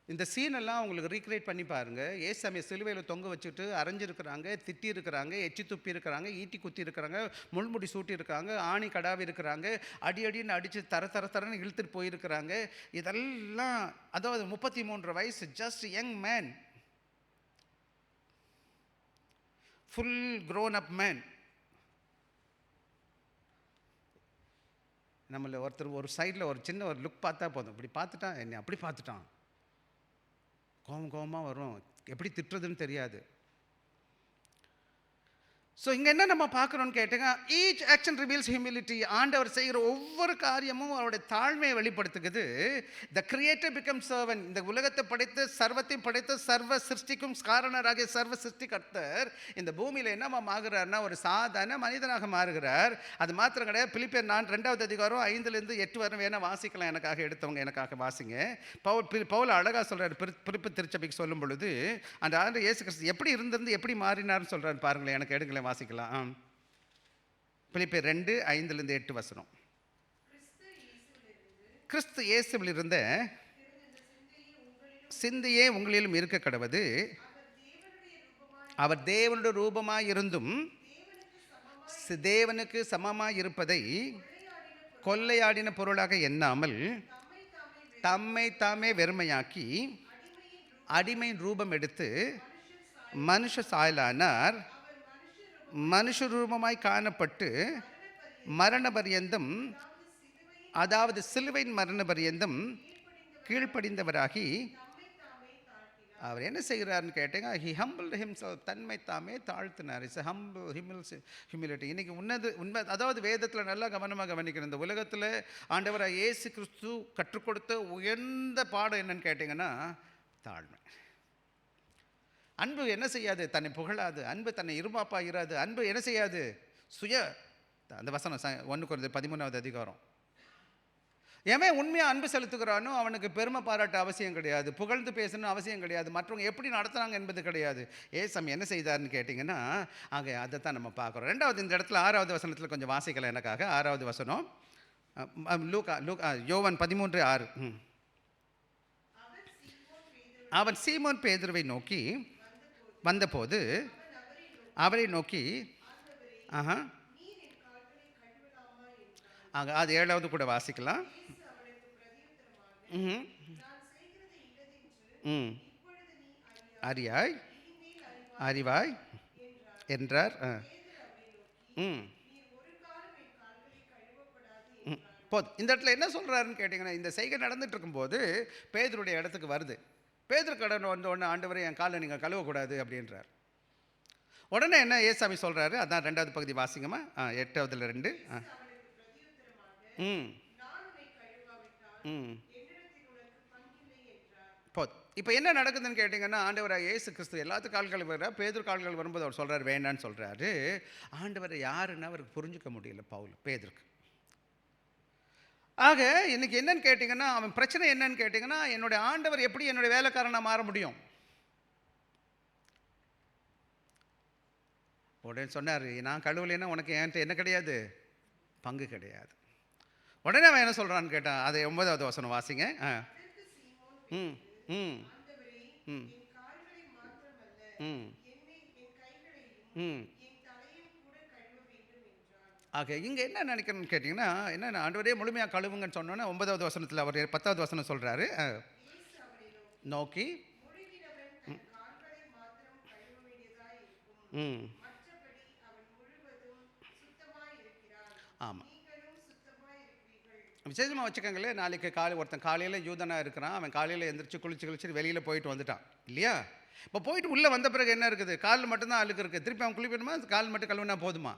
இந்த சீனெல்லாம் உங்களுக்கு ரீக்ரியேட் பண்ணி பாருங்கள். ஏசாமியை சிலுவையில் தொங்க வச்சுட்டு அரைஞ்சிருக்கிறாங்க, திட்டி இருக்கிறாங்க, எச்சி துப்பி இருக்கிறாங்க, ஈட்டி குத்தி இருக்கிறாங்க, முள்முடி சூட்டி இருக்காங்க, ஆணி கடாவி இருக்கிறாங்க, அடின்னு அடித்து தரன்னு இழுத்துட்டு போயிருக்கிறாங்க. இதெல்லாம் அதாவது 33 வயசு, just young man, full grown up man. நம்மளை ஒருத்தர் ஒரு சைடில் ஒரு சின்ன ஒரு லுக் பார்த்தா போதும், இப்படி பார்த்துட்டான், என்னை அப்படி பார்த்துட்டான், கோபமாக வரும், எப்படி திட்டுறதுன்னு தெரியாது. ஸோ இங்கே என்ன நம்ம பார்க்குறோன்னு கேட்டீங்க, ஈச் ஆக்ஷன் ரிவீல்ஸ் ஹியூமிலிட்டி. ஆண்டவர் செய்கிற ஒவ்வொரு காரியமும் அவருடைய தாழ்மையை வெளிப்படுத்துகிறது. த கிரியேட்டர் பிகம் சர்வன். இந்த உலகத்தை படைத்து சர்வத்தையும் படைத்து சர்வ சிருஷ்டிக்கும் காரணராகிய சர்வ சிருஷ்டிகர்த்தர் இந்த பூமியில் என்னமா ஆகுறாருன்னா ஒரு சாதாரண மனிதனாக மாறுகிறார். அது மாத்திரம் கிடையாது. பிலிப்பியர் 2வது அதிகாரம் 5-8 வரை வேணால் வாசிக்கலாம், எனக்காக எடுத்தவங்க எனக்காக வாசிங்க. பவுல் அழகாக சொல்கிறார் பிலிப்பி திருச்சபைக்கு சொல்லும் பொழுது, அந்த ஆண்டு இயேசு கிறிஸ்து எப்படி இருந்திருந்து எப்படி மாறினார்னு சொல்கிறார் பாருங்களேன். எனக்கு எடுங்களேன், வாசிக்கலாம். பிலிப்பியர் 2:5-8 வசனம். கிறிஸ்து இயேசுவில் இருந்த சிந்தையே உங்களிலும் இருக்க கடவது, அவர் தேவனுடைய ரூபமாய் இருந்தும் தேவனுக்கு சமமாய் இருப்பதை கொள்ளையாடின பொருளாக எண்ணாமல் தம்மை தாமே வெறுமையாக்கி அடிமையின் ரூபம் எடுத்து மனுஷ சாயலானார். மனுஷ ரூபமாய் காணப்பட்டு மரண பரியந்தம், அதாவது சிலுவையின் மரண பரியந்தம் கீழ்ப்படிந்தவராகி, அவர் என்ன செய்கிறார்னு கேட்டீங்க, ஹி ஹம்பிள் ஹிம்செல்ஃப், தன்மை தாமே தாழ்த்தினார். It's humble humility. இன்றைக்கி உண்மை அதாவது வேதத்தில் நல்லா கவனமாக கவனிக்கணும். இந்த உலகத்தில் ஆண்டவராக இயேசு கிறிஸ்து கற்றுக் கொடுத்த உயர்ந்த பாடம் என்னன்னு கேட்டிங்கன்னா தாழ்மை. அன்பு என்ன செய்யாது? தன்னை புகழாது. அன்பு தன்னை இருமாப்பாயிராது. அன்பு என்ன செய்யாது? அந்த வசனம் 1 Corinthians 13வது அதிகாரம். எவன் உண்மையாக அன்பு செலுத்துகிறானோ அவனுக்கு பெருமை பாராட்ட அவசியம் கிடையாது, புகழ்ந்து பேசணும் அவசியம் கிடையாது, மற்றவங்க எப்படி நடத்துனாங்க என்பது கிடையாது. ஏசாமி என்ன செய்தார்னு கேட்டிங்கன்னா, ஆக அதை தான் நம்ம பார்க்குறோம். 2வது இந்த இடத்துல 6வது வசனத்தில் கொஞ்சம் வாசிக்கலாம் எனக்காக. 6வது வசனம் யோவான் 13:6. அவன் சீமோன் பேதுருவை நோக்கி வந்தபோது அவரை நோக்கி அது 7வது கூட வாசிக்கலாம். அறியாய் அறிவாய் என்றார். போதும். இந்த இடத்துல என்ன சொல்கிறாருன்னு கேட்டிங்கன்னா, இந்த செய்கை நடந்துட்டு இருக்கும்போது பேதுருடைய இடத்துக்கு வருது. பேதுரு கடன் வந்த உடனே ஆண்டவரே என் காலை நீங்கள் கழுவக்கூடாது அப்படின்றார். உடனே என்ன ஏசாமி சொல்கிறாரு, அதான் 2வது பகுதி வாசிங்கம்மா. 8வதுல 2. ம் ம் போதும். இப்போ என்ன நடக்குதுன்னு கேட்டிங்கன்னா, ஆண்டவராக இயேசு கிறிஸ்து எல்லாத்துக்கும் கால்கள் வர, பேதுரு கால்கள் வரும்போது அவர் சொல்கிறார் வேண்டான்னு சொல்கிறாரு. ஆண்டவர் யாருன்னு அவருக்கு புரிஞ்சுக்க முடியல பேதுருக்கு. ஆக இன்னைக்கு என்னன்னு கேட்டிங்கன்னா, அவன் பிரச்சனை என்னன்னு கேட்டிங்கன்னா, என்னுடைய ஆண்டவர் எப்படி என்னுடைய வேலைக்காரனாக மாற முடியும்? உடனே சொன்னார், நான் கழுவலைன்னா உனக்கு என்கிட்ட என்ன கிடையாது, பங்கு கிடையாது. உடனே அவன் என்ன சொல்கிறான்னு கேட்டான். அதை 9வது வசனம் வாசிங்க. ம் ம் ம் ம் ம் ஆக இங்கே என்ன நினைக்கணும்னு கேட்டிங்கன்னா, என்ன ஆண்டவரே முழுமையாக கழுவுங்கன்னு சொன்னோன்னே 9வது வசனத்தில் அவர் 10வது வசனம் சொல்கிறாரு, நோக்கி ம் ஆமாம் விசேஷமாக வச்சுக்கோங்களேன். நாளைக்கு ஒருத்தன் காலையில் யூதனாக இருக்கிறான். அவன் காலையில் எழுந்திரிச்சு குளிச்சு வெளியில் போயிட்டு வந்துட்டான் இல்லையா? இப்போ போயிட்டு உள்ளே வந்த பிறகு என்ன இருக்குது, கால் மட்டும்தான் அழுக்கு இருக்குது. திருப்பி அவன் குளிக்கணுமா, கால் மட்டும் கழுவினா போதுமா?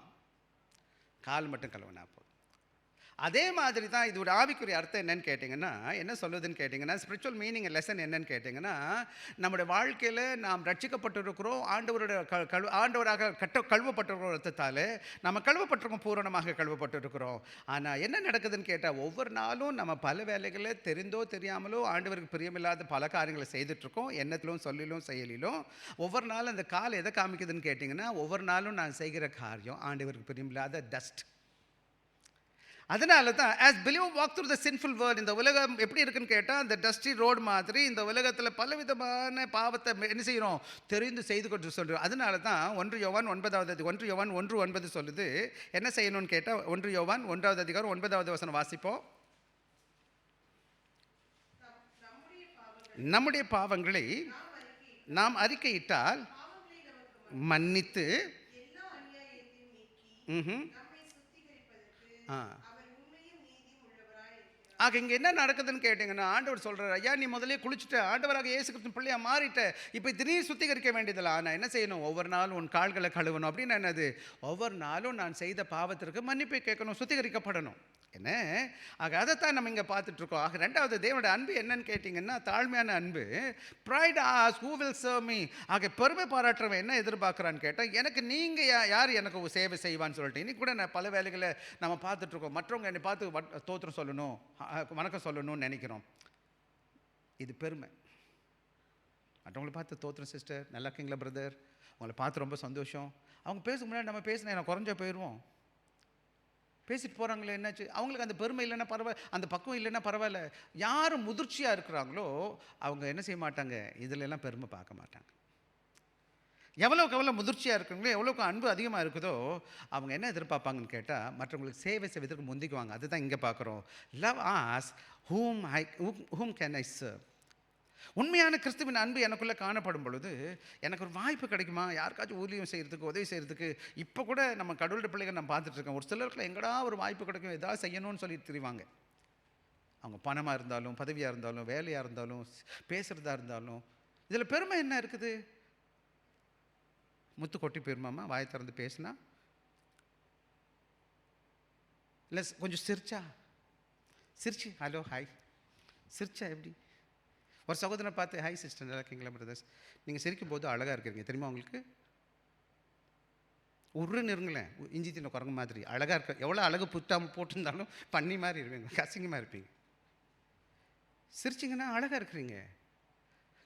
கால் மட்டும் கழுவினா போதும். அதே மாதிரி தான் இது ஒரு ஆவிக்குரிய அர்த்தம் என்னன்னு கேட்டிங்கன்னா, என்ன சொல்லுதுன்னு கேட்டிங்கன்னா, ஸ்பிரிச்சுவல் மீனிங் லெசன் என்னன்னு கேட்டிங்கன்னா, நம்முடைய வாழ்க்கையில் நாம் ரட்சிக்கப்பட்டிருக்கிறோம், ஆண்டவராக கழுவப்பட்டிருக்கிற அர்த்தத்தால் நம்ம கழுவப்பட்டிருக்கோம், பூரணமாக கழுவப்பட்டிருக்கிறோம். ஆனால் என்ன நடக்குதுன்னு கேட்டால், ஒவ்வொரு நாளும் நம்ம பல வேலைகளை தெரிந்தோ தெரியாமலோ ஆண்டவருக்கு பிரியமில்லாத பல காரியங்களை செய்துட்ருக்கோம். எண்ணத்திலும் சொல்லிலும் செயலிலும். ஒவ்வொரு நாளும் அந்த கால் எதை காமிக்குதுன்னு கேட்டிங்கன்னா, ஒவ்வொரு நாளும் நான் செய்கிற காரியம் ஆண்டவருக்கு பிரியமில்லாத டஸ்ட். அதனால தான் as believer walk through the sinful world, இந்த உலகம் எப்படி இருக்குன்னு கேட்டால், அந்த டஸ்டி ரோடு மாதிரி இந்த உலகத்தில் பலவிதமான பாவத்தை என்ன செய்கிறோம், தெரிந்து செய்து கொண்டு சொல்கிறோம். அதனால தான் 1 யோவான் 1:9 சொல்லுது என்ன செய்யணும்னு கேட்டால், 1 யோவான் 1:9 வசனம் வாசிப்போம். நம்முடைய பாவங்களை நாம் அறிக்கையிட்டால் மன்னித்து ஆக இங்கே என்ன நடக்குதுன்னு கேட்டிங்கன்னா, ஆண்டவர் சொல்கிறார், ஐயா நீ முதலே குளிச்சுட்ட, ஆண்டவராக இயேசு கிறிஸ்து பிள்ளையாக மாறிட்ட, இப்போ திடீர் சுத்திகரிக்க வேண்டியதில்லை. ஆனால் என்ன செய்யணும், ஒவ்வொரு நாளும் உன் கால்களை கழுவணும். அப்படின்னு என்னது, ஒவ்வொரு நாளும் நான் செய்த பாவத்திற்கு மன்னிப்பை கேட்கணும், சுத்திகரிக்கப்படணும். என்ன ஆக அதைத்தான் நம்ம இங்கே பார்த்துட்ருக்கோம். ஆக 2வது தேவனுடைய அன்பு என்னன்னு கேட்டிங்கன்னா, தாழ்மையான அன்பு. ப்ரைட் ஆஸ் ஹூ வில் சர்வ் மீ. ஆக பெருமை பாராட்டுறவன் என்ன எதிர்பார்க்குறான்னு கேட்டால், எனக்கு நீங்கள் யார் எனக்கு சேவை செய்வான்னு சொல்லிட்டு. இன்னைக்கு கூட நான் பல வேலைகளை நம்ம பார்த்துட்ருக்கோம். மற்றவங்க என்னை பார்த்து தோத்திரம் சொல்லணும், வணக்கம் சொல்லணும்னு நினைக்கிறோம். இது பெருமை. மற்றவங்களை பார்த்து தோத்திரம் சிஸ்டர், நல்லா இருக்கீங்களா பிரதர், உங்களை பார்த்து ரொம்ப சந்தோஷம். அவங்க பேச முன்னாடி நம்ம பேசினா நான் குறைஞ்சா போயிடுவோம். பேசிட்டு போகிறாங்களே என்னாச்சு, அவங்களுக்கு அந்த பெருமை இல்லைன்னா பரவாயில்ல, அந்த பக்குவம் இல்லைன்னா பரவாயில்ல. யார் முதிர்ச்சியாக இருக்கிறாங்களோ அவங்க என்ன செய்ய மாட்டாங்க, இதில் எல்லாம் பெருமை பார்க்க மாட்டாங்க. எவ்வளோக்கு எவ்வளோ முதிர்ச்சியாக இருக்கிறாங்களோ, எவ்வளோக்கு அன்பு அதிகமாக இருக்குதோ அவங்க என்ன எதிர்பார்ப்பாங்கன்னு கேட்டால், மற்றவங்களுக்கு சேவை செய்வதற்கு முந்திக்குவாங்க. அதுதான் இங்கே பார்க்குறோம். Love as whom can I serve. உண்மையான கிறிஸ்துவின் அன்பு எனக்குள்ளே காணப்படும் பொழுது எனக்கு ஒரு வாய்ப்பு கிடைக்குமா, யாருக்காச்சும் ஊழியம் செய்கிறதுக்கு, உதவி செய்கிறதுக்கு. இப்போ கூட நம்ம கடவுளுடைய பிள்ளைகள் நம்ம பார்த்துட்ருக்கோம். ஒரு சிலருக்குள்ள எங்கடா ஒரு வாய்ப்பு கிடைக்கும், எதாவது செய்யணும்னு சொல்லிட்டு தெரிவாங்க. அவங்க பணமாக இருந்தாலும், பதவியாக இருந்தாலும், வேலையாக இருந்தாலும், பேசுகிறதா இருந்தாலும். இதில் பெருமை என்ன இருக்குது, முத்து கொட்டி போயிருமாம்மா வாயை திறந்து பேசினா, இல்லை கொஞ்சம் சிரிச்சு ஹலோ ஹாய் சிரிச்சா எப்படி. ஒரு சகோதரனை பார்த்து ஹாய் சிஸ்டர் நல்லா இருக்கீங்களா பிரதர்ஸ், நீங்கள் சிரிக்கும் போது அழகாக இருக்கிறீங்க தெரியுமா உங்களுக்கு. உருன்னு இருங்களேன், இஞ்சி தின்ன குரங்கு மாதிரி அழகாக இருக்க. எவ்வளோ அழகு புத்தாமல் போட்டிருந்தாலும் பண்ணி மாதிரி இருப்பீங்க, கசிங்கமாக இருப்பீங்க. சிரிச்சிங்கன்னா அழகாக இருக்கிறீங்க.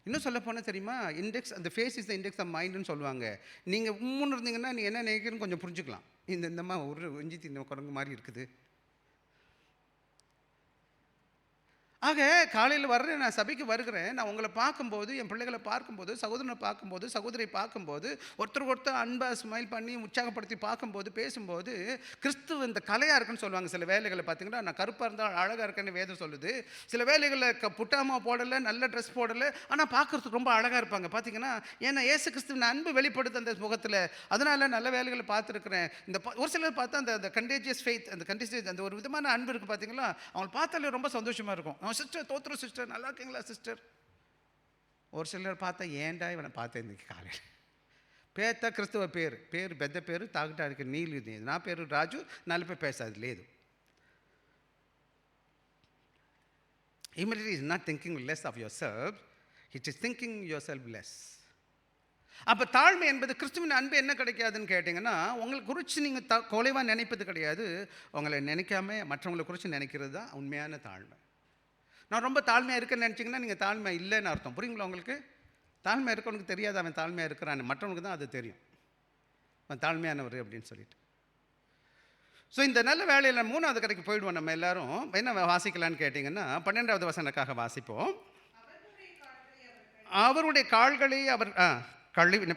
இன்னும் சொல்ல போனால் தெரியுமா, இண்டெக்ஸ் அந்த face is the index of மைண்டுன்னு சொல்லுவாங்க. நீங்கள் உம்முன்னு இருந்தீங்கன்னா நீ என்ன நினைக்கிறன்னு கொஞ்சம் புரிஞ்சுக்கலாம். இந்தமா ஒரு இஞ்சி தின்ன குரங்கு மாதிரி இருக்குது. ஆக காலையில் வர்றேன், நான் சபைக்கு வருகிறேன், நான் உங்களை பார்க்கும்போது, என் பிள்ளைகளை பார்க்கும்போது, சகோதரனை பார்க்கும்போது, சகோதரியை பார்க்கும்போது, ஒருத்தர் அன்பாக ஸ்மைல் பண்ணி உற்சாகப்படுத்தி பார்க்கும்போது, பேசும்போது, கிறிஸ்துவ இந்த கலையாக இருக்குன்னு சொல்லுவாங்க. சில வேலைகளை பார்த்தீங்கன்னா, நான் கருப்பாக இருந்தால் அழகாக இருக்கேன்னு வேதம் சொல்லுது. சில வேலைகளில் புட்டாமா போடலை, நல்ல ட்ரெஸ் போடலை, ஆனால் பார்க்குறதுக்கு ரொம்ப அழகாக இருப்பாங்க பார்த்தீங்கன்னா. ஏன்னா இயேசு கிறிஸ்துவின் அன்பு வெளிப்படுத்த அந்த முகத்தில். அதனால நல்ல வேலைகளை பார்த்துருக்குறேன். இந்த ஒரு சிலர் பார்த்தா அந்த கண்டேஜியஸ் ஃபெய்த், அந்த ஒரு விதமான அன்பு இருக்குது பார்த்தீங்களா, அவங்களை பார்த்தாலே ரொம்ப சந்தோஷமாக இருக்கும். சிஸ்டர் தோத்துறோம் சிஸ்டர், நல்லா இருக்கீங்களா சிஸ்டர். ஒரு சிலர் பார்த்தா ஏன்டா இவனை பார்த்தேன் இன்றைக்கி காலையில். పేద క్రిస్తవ పేరు పేరు పెద్ద పేరు తాగటానికి నీళ్ళు ఇది. నా పేరు రాజు, నలభై పైసలు లేదు. Humility is not thinking less of yourself, it is thinking yourself less. அப்போ தாழ்மை என்பது கிறிஸ்துவின் அன்பு என்ன கிடைக்காதுன்னு கேட்டிங்கன்னா, உங்களை குறித்து நீங்கள் குறைவாக நினைப்பது கிடையாது, உங்களை நினைக்காம மற்றவங்களை குறித்து நினைக்கிறது தான் உண்மையான தாழ்மை. நான் ரொம்ப தாழ்மையாக இருக்கேன்னு நினச்சிங்கன்னா நீங்கள் தாழ்மை இல்லைன்னு அர்த்தம். புரியுங்களா உங்களுக்கு? தாழ்மை இருக்கவனுக்கு தெரியாது அவன் தாழ்மையாக இருக்கிறான்னு, மற்றவனுக்கு தான் அது தெரியும் அவன் தாழ்மையானவர் அப்படின்னு சொல்லிட்டு. ஸோ இந்த நல்ல வேலையில் 3வது கடைக்கு போயிடுவோம். நம்ம எல்லாரும் என்ன வாசிக்கலான்னு கேட்டிங்கன்னா 12வது வசனக்காக வாசிப்போம். அவருடைய கால்களை அவர் கழுவி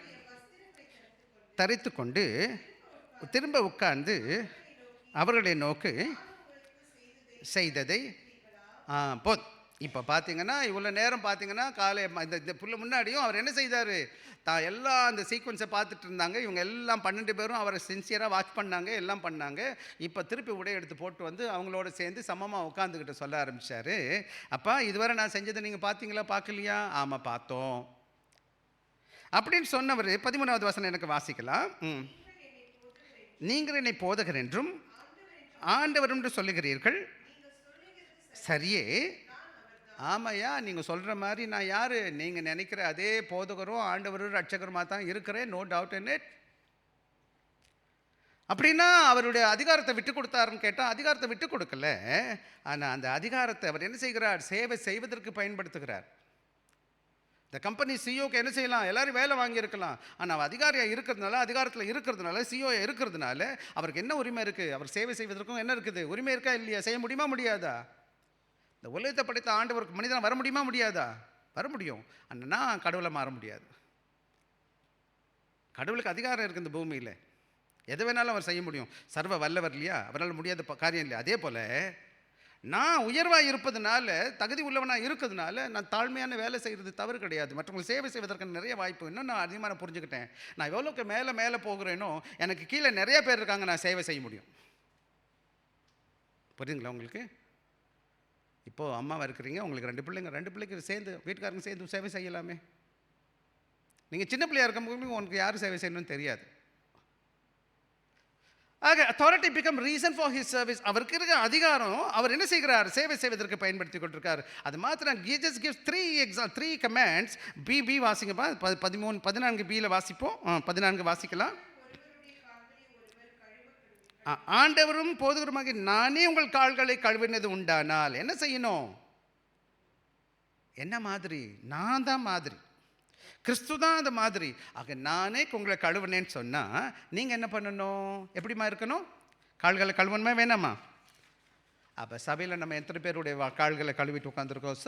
தரித்து கொண்டு திரும்ப உட்கார்ந்து அவர்களை நோக்கி செய்ததை இப்போ பார்த்தீங்கன்னா இவ்வளோ நேரம் பார்த்தீங்கன்னா காலை இந்த புள்ள முன்னாடியும் அவர் என்ன செய்தார், எல்லாம் அந்த சீக்வன்ஸை பார்த்துட்டு இருந்தாங்க. இவங்க எல்லாம் 12 பேரும் அவரை சின்சியராக வாட்ச் பண்ணாங்க, எல்லாம் பண்ணாங்க. இப்போ திருப்பி உடை எடுத்து போட்டு வந்து அவங்களோட சேர்ந்து சமமாக உட்காந்துக்கிட்டு சொல்ல ஆரம்பித்தார். அப்பா இதுவரை நான் செஞ்சதை நீங்கள் பார்த்தீங்களா, பார்க்கலையா? ஆமாம் பார்த்தோம் அப்படின்னு சொன்னவர் 13வது வசனம் எனக்கு வாசிக்கலாம். நீங்கள் என்னை போதகர் என்றும் ஆண்டவர் என்று சொல்லுகிறீர்கள், சரியே. ஆமாய்யா, நீங்கள் சொல்கிற மாதிரி நான் யார், நீங்கள் நினைக்கிற அதே போதகரும் ஆண்டவரும் ரட்சகருமாக தான் இருக்கிறேன், நோ டவுட் இன் இட். அப்படின்னா அவருடைய அதிகாரத்தை விட்டு கொடுத்தாருன்னு கேட்டால் அதிகாரத்தை விட்டு கொடுக்கல. ஆனால் அந்த அதிகாரத்தை அவர் என்ன செய்கிறார், சேவை செய்வதற்கு பயன்படுத்துகிறார். இந்த கம்பெனி சிஓக்கு என்ன செய்யலாம், எல்லோரும் வேலை வாங்கியிருக்கலாம். ஆனால் அதிகாரியாக இருக்கிறதுனால, அதிகாரத்தில் இருக்கிறதுனால, சிஓ இருக்கிறதுனால அவருக்கு என்ன உரிமை இருக்குது, அவர் சேவை செய்வதற்கும் என்ன இருக்குது, உரிமை இருக்கா இல்லையா, செய்ய முடியுமா முடியாதா? இந்த உலகத்தை படைத்த ஆண்டவருக்கு மனிதன் வர முடியுமா முடியாதா? வர முடியும். அண்ணா கடவுளை மாற முடியாது. கடவுளுக்கு அதிகாரம் இருக்குது இந்த பூமியில், எது வேணாலும் அவர் செய்ய முடியும். சர்வ வல்லவர் இல்லையா, அவரால் முடியாத காரியம் இல்லையா. அதே போல் நான் உயர்வாக இருப்பதுனால, தகுதி உள்ளவனாக இருக்கிறதுனால நான் தாழ்மையான வேலை செய்கிறது தவறு கிடையாது. மற்றவங்களுக்கு சேவை செய்வதற்கு நிறைய வாய்ப்பு. இன்னும் நான் அதிகமாக புரிஞ்சுக்கிட்டேன், நான் எவ்வளோக்கு மேலே போகிறேனோ எனக்கு கீழே நிறைய பேர் இருக்காங்க, நான் சேவை செய்ய முடியும். புரியுதுங்களா உங்களுக்கு? இப்போது அம்மாவாக இருக்கிறீங்க, உங்களுக்கு 2 பிள்ளைங்க, 2 பிள்ளைக்கு சேர்ந்து வீட்டுக்காரங்க சேர்ந்து சேவை செய்யலாமே. நீங்கள் சின்ன பிள்ளையாக இருக்கும்போது உங்களுக்கு யார் சேவை செய்யணும்னு தெரியாது. ஆக authority become reason for his service. அவருக்கு இருக்க அதிகாரம் அவர் என்ன செய்கிறார், சேவை செய்வதற்கு பயன்படுத்தி கொண்டிருக்கார். அது மாத்திரம் ஜீசஸ் கிவ்ஸ் 3 கமாண்ட்ஸ். பி வாசிங்கப்பா, 14b வாசிப்போம். 14 வாசிக்கலாம். ஆண்டவரும் போதகருமாக நானே உங்கள் கால்களை கழுவினது உண்டானால் என்ன செய்யணும், என்ன மாதிரி, நான் தான் மாதிரி, கிறிஸ்து தான் அந்த மாதிரி. ஆக நானே உங்களை கழுவினேன்னு சொன்னால் நீங்கள் என்ன பண்ணணும், எப்படிமா இருக்கணும், கால்களை கழுவணுமா வேணாமா? அப்போ சபையில் நம்ம எத்தனை பேருடைய கால்களை கழுவிட்டு உட்காந்துருக்கோம்.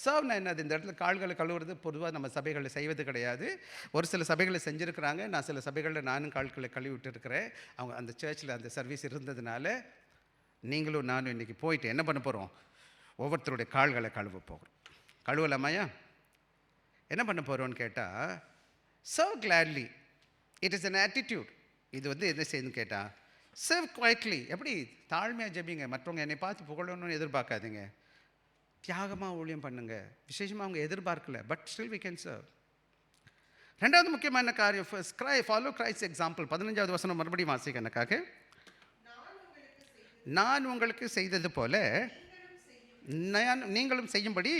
சர்வ்னா என்னது, இந்த இடத்துல கால்களை கழுவுறது பொதுவாக நம்ம சபைகளில் செய்வது கிடையாது. ஒரு சில சபைகளை செஞ்சுருக்கிறாங்க, நான் சில சபைகளில் நானும் கால்களை கழுவிட்டு இருக்கிறேன். அவங்க அந்த சர்ச்சில் அந்த சர்வீஸ் இருந்ததுனால நீங்களும் நானும் இன்றைக்கி போயிட்டு என்ன பண்ண போகிறோம், ஒவ்வொருத்தருடைய கால்களை கழுவ போகிறோம். கழுவலாமாயா? என்ன பண்ண போகிறோன்னு கேட்டால் serve gladly, it is an attitude. இது என்ன செய்யுதுன்னு கேட்டால் சர்வ் குவைட்லி. எப்படி தாழ்மையாக ஜெபிங்க, மற்றவங்க என்னை பார்த்து புகழணும்னு எதிர்பார்க்காதீங்க, தியாகமாக ஊழியம் பண்ணுங்க. விசேஷமாக அவங்க எதிர்பார்க்கல, but still we can serve. 2வது முக்கியமான காரியம், ஃபாலோ கிரைஸ்ட் எக்ஸாம்பிள். 15வது வசனம் மறுபடியும் வாசிக்க எனக்காக. நான் உங்களுக்கு செய்தது போல நீங்களும் செய்யும்படி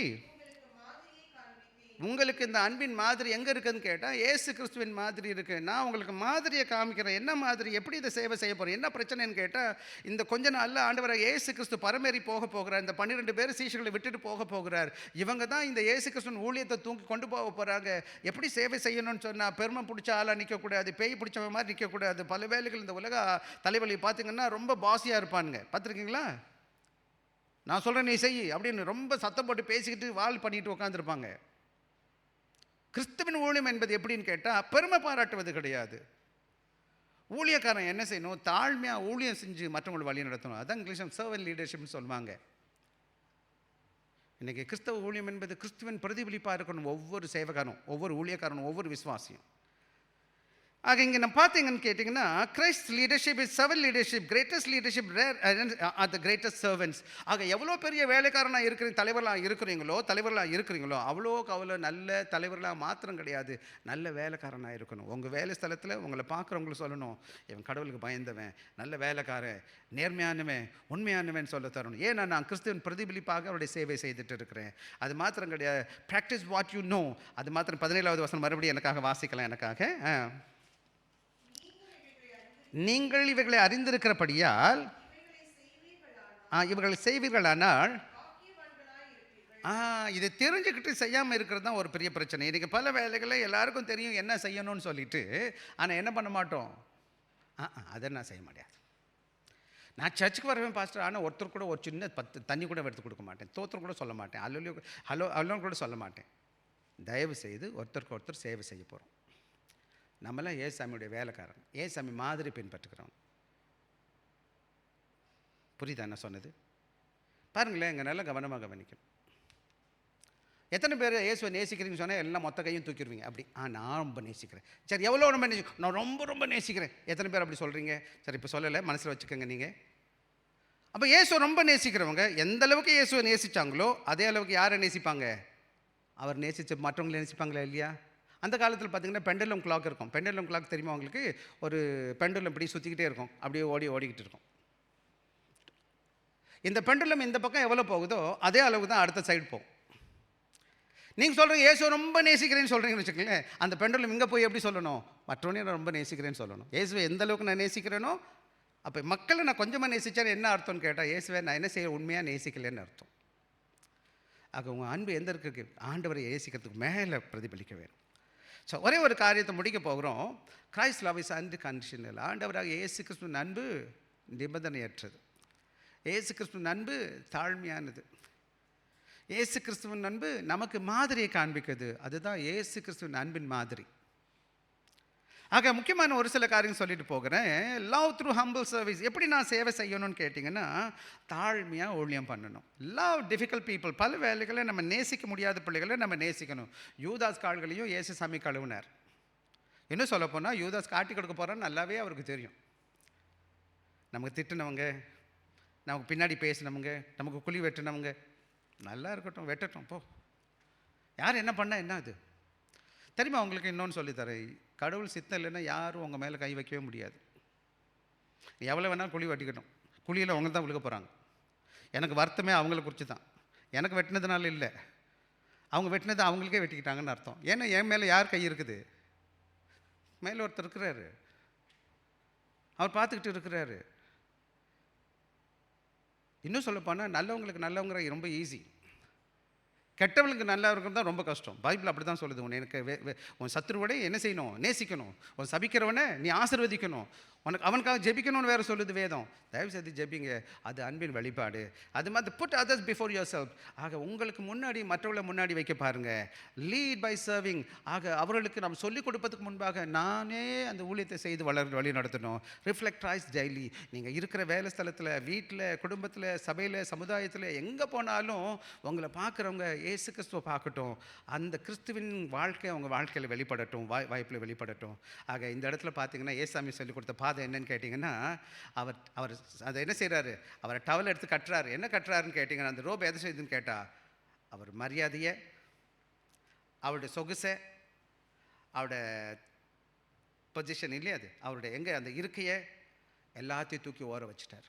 உங்களுக்கு இந்த அன்பின் மாதிரி எங்கே இருக்குதுன்னு கேட்டால் ஏசு கிறிஸ்துவின் மாதிரி இருக்குது. நான் உங்களுக்கு மாதிரியை காமிக்கிறேன். என்ன மாதிரி, எப்படி இதை சேவை செய்ய போகிறேன், என்ன பிரச்சனைன்னு கேட்டால் இந்த கொஞ்ச நாளில் ஆண்டவராக ஏசு கிறிஸ்து பரமேறி போக போகிறார். இந்த 12 பேர் சீஷர்களை விட்டுட்டு போக போகிறார். இவங்க தான் இந்த ஏசு கிறிஸ்துவின் ஊழியத்தை தூக்கி கொண்டு போக போகிறாங்க. எப்படி சேவை செய்யணும்னு சொன்னால் பெருமை பிடிச்ச ஆளாக நிற்கக்கூடாது, பேய் பிடிச்ச மாதிரி நிற்கக்கூடாது. பல வேலைகள் இந்த உலக தலைவலி பார்த்திங்கன்னா ரொம்ப பாசியாக இருப்பானுங்க, பார்த்துருக்கீங்களா? நான் சொல்கிறேன் நீ செய் அப்படின்னு ரொம்ப சத்தம் போட்டு பேசிக்கிட்டு வால் பண்ணிட்டு உட்காந்துருப்பாங்க. கிறிஸ்துவின் ஊழியம் என்பது எப்படின்னு கேட்டால் பெருமை பாராட்டுவது கிடையாது. ஊழியக்காரன் என்ன செய்யணும், தாழ்மையாக ஊழியம் செஞ்சு மற்றவங்களை வழி நடத்தணும். அதான் இங்கிலீஷில் சர்வன்ட் லீடர்ஷிப்னு சொல்லுவாங்க. இன்றைக்கி கிறிஸ்தவ ஊழியம் என்பது கிறிஸ்துவின் பிரதிபலிப்பாக இருக்கணும். ஒவ்வொரு சேவகனும், ஒவ்வொரு ஊழியக்காரனும், ஒவ்வொரு விசுவாசியும். ஆக இங்கே நம்ம பார்த்தீங்கன்னு கேட்டிங்கன்னா, Christ leadership is servant leadership, greatest leadership rare R the greatest servants. ஆக எவ்வளோ பெரிய வேலைக்காரனாக இருக்கிறீங்க, தலைவர்களாக இருக்கிறீங்களோ அவ்வளோக்கு அவ்வளோ நல்ல தலைவர்களாக மாத்திரம் கிடையாது, நல்ல வேலைக்காரனாக இருக்கணும். உங்கள் வேலை ஸ்தலத்தில் உங்களை பார்க்குறவங்களுக்கு சொல்லணும், இவன் கடவுளுக்கு பயந்தவன், நல்ல வேலைக்காரன், நேர்மையானவன், உண்மையானவன் சொல்ல தரணும். ஏன்னா நான் கிறிஸ்துவின் பிரதிபலிப்பாக அவருடைய சேவை செய்துட்டு இருக்கிறேன். அது மாத்திரம் கிடையாது, ப்ராக்டிஸ் வாட் யூ நோ. அது மாத்திரம் 17வது வசனம் மறுபடியும் எனக்காக வாசிக்கலாம். எனக்காக நீங்கள் இவைகளை அறிந்திருக்கிறபடியால் இவர்களை செய்வீர்களானால், இதை தெரிஞ்சுக்கிட்டு செய்யாமல் இருக்கிறது தான் ஒரு பெரிய பிரச்சனை. இன்றைக்கி பல வேலைகளை எல்லாருக்கும் தெரியும் என்ன செய்யணும்னு சொல்லிட்டு, ஆனால் என்ன பண்ண மாட்டோம், அதை நான் செய்ய முடியாது. நான் சர்ச்சுக்கு வருவேன் பாஸ்டர், ஆனால் ஒருத்தர் கூட ஒரு சின்ன 10 தண்ணி கூட எடுத்து கொடுக்க மாட்டேன், தோத்தர் கூட சொல்ல மாட்டேன், அல்லோ கூட சொல்ல மாட்டேன். தயவு செய்து ஒருத்தருக்கு ஒருத்தர் சேவை செய்ய போகிறோம். நம்மளாம் ஏசாமியுடைய வேலைக்காரன், ஏசாமி மாதிரி பின்பற்றுக்கிறோம். புரியுதா என்ன சொன்னது? பாருங்களேன், இங்கே நல்லா கவனமாக கவனிக்கணும். எத்தனை பேர் இயேசுவை நேசிக்கிறீங்கன்னு சொன்னால் எல்லாம் மொத்த கையும் தூக்கிடுவீங்க. அப்படி நான் ரொம்ப நேசிக்கிறேன். சரி, எவ்வளோ ரொம்ப நான் ரொம்ப ரொம்ப நேசிக்கிறேன். எத்தனை பேர் அப்படி சொல்கிறீங்க? சரி, இப்போ சொல்லலை, மனசில் வச்சுக்கோங்க நீங்கள். அப்போ இயேசுவை ரொம்ப நேசிக்கிறவங்க எந்த அளவுக்கு இயேசுவை நேசித்தாங்களோ அதே அளவுக்கு யாரை நேசிப்பாங்க? அவர் நேசித்த மற்றவங்களை நேசிப்பாங்களா இல்லையா? அந்த காலத்தில் பார்த்திங்கன்னா பெண்டலம் கிளாக் இருக்கும். பெண்டலம் கிளாக் தெரியுமா உங்களுக்கு? ஒரு பெண்டலம் இப்படி சுற்றிக்கிட்டே இருக்கும், அப்படியே ஓடிக்கிட்டு இருக்கும். இந்த பெண்டலம் இந்த பக்கம் எவ்வளோ போகுதோ அதே அளவுக்கு தான் அடுத்த சைடு போகும். நீங்கள் சொல்கிறீங்க இயேசு ரொம்ப நேசிக்கிறேன்னு சொல்கிறீங்கன்னு வச்சுக்கோங்களேன், அந்த பெண்டலம் இங்கே போய் எப்படி சொல்லணும்? மற்றவனையும் நான் ரொம்ப நேசிக்கிறேன்னு சொல்லணும். இயேசுவை எந்த அளவுக்கு நான் நேசிக்கிறேனோ, அப்போ மக்களை நான் கொஞ்சமாக நேசித்தேன்னு என்ன அர்த்தம்னு கேட்டால், இயேசுவை நான் என்ன செய்ய உண்மையாக நேசிக்கலைன்னு அர்த்தம். ஆக உங்கள் அன்பு எந்த இருக்கு? ஆண்டவரை நேசிக்கிறதுக்கு மேலே பிரதிபலிக்க வேணும். ஸோ ஒரே ஒரு காரியத்தை முடிக்க போகிறோம். Christ love is unconditional. ஆண்டவராக இயேசு கிறிஸ்துவின் அன்பு நிபந்தனையற்றது. இயேசு கிறிஸ்துவின் அன்பு தாழ்மையானது. இயேசு கிறிஸ்துவின் அன்பு நமக்கு மாதிரியை காண்பிக்குது. அதுதான் இயேசு கிறிஸ்துவின் அன்பின் மாதிரி. ஆக முக்கியமான ஒரு சில காரியம் சொல்லிட்டு போகிறேன். Love through humble service. எப்படி நான் சேவை செய்யணும்னு கேட்டிங்கன்னா, தாழ்மையாக ஊழியம் பண்ணணும். Love difficult people. பல வேலைகளை நம்ம நேசிக்க முடியாத பிள்ளைகளை நம்ம நேசிக்கணும். யூதாஸ் கால்களையும் இயேசு சாமி கழுவினார். இன்னும் சொல்லப்போனால் யூதாஸ் காட்டி கொடுக்க போகிறான்னு நல்லாவே அவருக்கு தெரியும். நமக்கு திட்டினவங்க, நமக்கு பின்னாடி பேசினவங்க, நமக்கு குழி வெட்டினவங்க, நல்லா இருக்கட்டும், வெட்டட்டும் போ, யார் என்ன பண்ணால் என்ன அது தெரியுமா? உங்களுக்கு இன்னொன்று சொல்லித்தரேன். கடவுள் சித்தம் இல்லைன்னா யாரும் உங்கள் மேலே கை வைக்கவே முடியாது. எவ்வளோ வேணாலும் குழி வெட்டிக்கட்டும், குழியில் அவங்க தான் விழுக போகிறாங்க. எனக்கு வருத்தமே அவங்கள குறித்து தான். எனக்கு வெட்டினதுனால இல்லை, அவங்க வெட்டினது அவங்களுக்கே வெட்டிக்கிட்டாங்கன்னு அர்த்தம். ஏன்னா என் மேலே யார் கை இருக்குது? மேலே ஒருத்தர் இருக்கிறாரு, அவர் பார்த்துக்கிட்டு இருக்கிறாரு. இன்னும் சொல்லப்போனால் நல்லவங்களுக்கு நல்லவங்கிற ரொம்ப ஈஸி, கெட்டவங்களுக்கு நல்லா இருக்கிறது தான் ரொம்ப கஷ்டம். பைபிள் அப்படி தான் சொல்லுது. எனக்கு உன் சத்துருவோட என்ன செய்யணும்? நேசிக்கணும். உன் சபிக்கிறவனை நீ ஆசீர்வதிக்கணும். உனக்கு அவனுக்காக ஜெபிக்கணும்னு வேறு சொல்லுது வேதம். தயவு செய்து ஜெபிங்க, அது அன்பின் வெளிப்பாடு. அது மாதிரி put others before yourself. ஆக உங்களுக்கு முன்னாடி மற்றவர்களை முன்னாடி வைக்க பாருங்கள். Lead by serving. ஆக அவர்களுக்கு நம்ம சொல்லிக் கொடுப்பதுக்கு முன்பாக நானே அந்த ஊழியத்தை செய்து வழி நடத்தணும். Reflect Christ daily. நீங்கள் இருக்கிற வேலை ஸ்தலத்தில், வீட்டில், குடும்பத்தில், சபையில், சமுதாயத்தில் எங்கே போனாலும் உங்களை பார்க்குறவங்க இயேசு கிறிஸ்துவை பார்க்கட்டும். அந்த கிறிஸ்துவின் வாழ்க்கை அவங்க வாழ்க்கையில் வெளிப்படட்டும், வாய்ப்பில் வெளிப்படட்டும். ஆக இந்த இடத்துல பார்த்தீங்கன்னா ஏசாமி சொல்லிக் கொடுத்த பாதை என்னன்னு கேட்டிங்கன்னா, அவர் அதை என்ன செய்கிறாரு? அவரை டவல் எடுத்து கட்டுறாரு. என்ன கட்டுறாருன்னு கேட்டிங்கன்னா, அந்த ரோப் எதை செய்யுதுன்னு கேட்டால், அவர் மரியாதையை, அவருடைய சொகுசை, அவருடைய பொசிஷன் இல்லையா, அது அவருடைய எங்கே அந்த இருக்கையை எல்லாத்தையும் தூக்கி ஓர வச்சுட்டார்.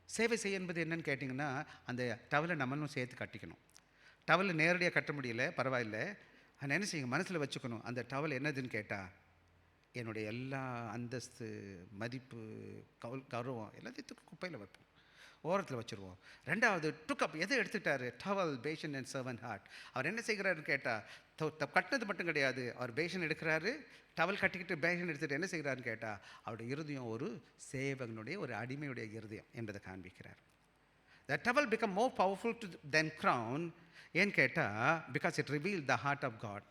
சேவை செய்ய என்பது என்னன்னு கேட்டிங்கன்னா, அந்த டவலை நம்மளும் சேர்த்து கட்டிக்கணும். டவலை நேரடியாக கட்ட முடியல, பரவாயில்ல, ஆனால் என்ன செய்யுங்க, மனசில் வச்சுக்கணும். அந்த டவல் என்னதுன்னு கேட்டால், என்னுடைய எல்லா அந்தஸ்து, மதிப்பு, கௌரவம் எல்லாத்தையும் குப்பையில் வைப்போம், ஓரத்தில் வச்சுருவோம். ரெண்டாவது டுக்கப் எதை எடுத்துட்டாரு? Towel, basin and servant heart. அவர் என்ன செய்கிறாருன்னு கேட்டால், கட்டினது மட்டும் கிடையாது, அவர் பேஷன் எடுக்கிறாரு, டவல் கட்டிக்கிட்டு பேஷன் எடுத்துகிட்டு என்ன செய்கிறாருன்னு கேட்டால், அவருடைய இருதயம் ஒரு சேவகனுடைய, ஒரு அடிமையுடைய இருதயம் என்பதை காண்பிக்கிறார். The towel become more powerful than crown. ஏன்னு கேட்டால், because it reveal the heart of God.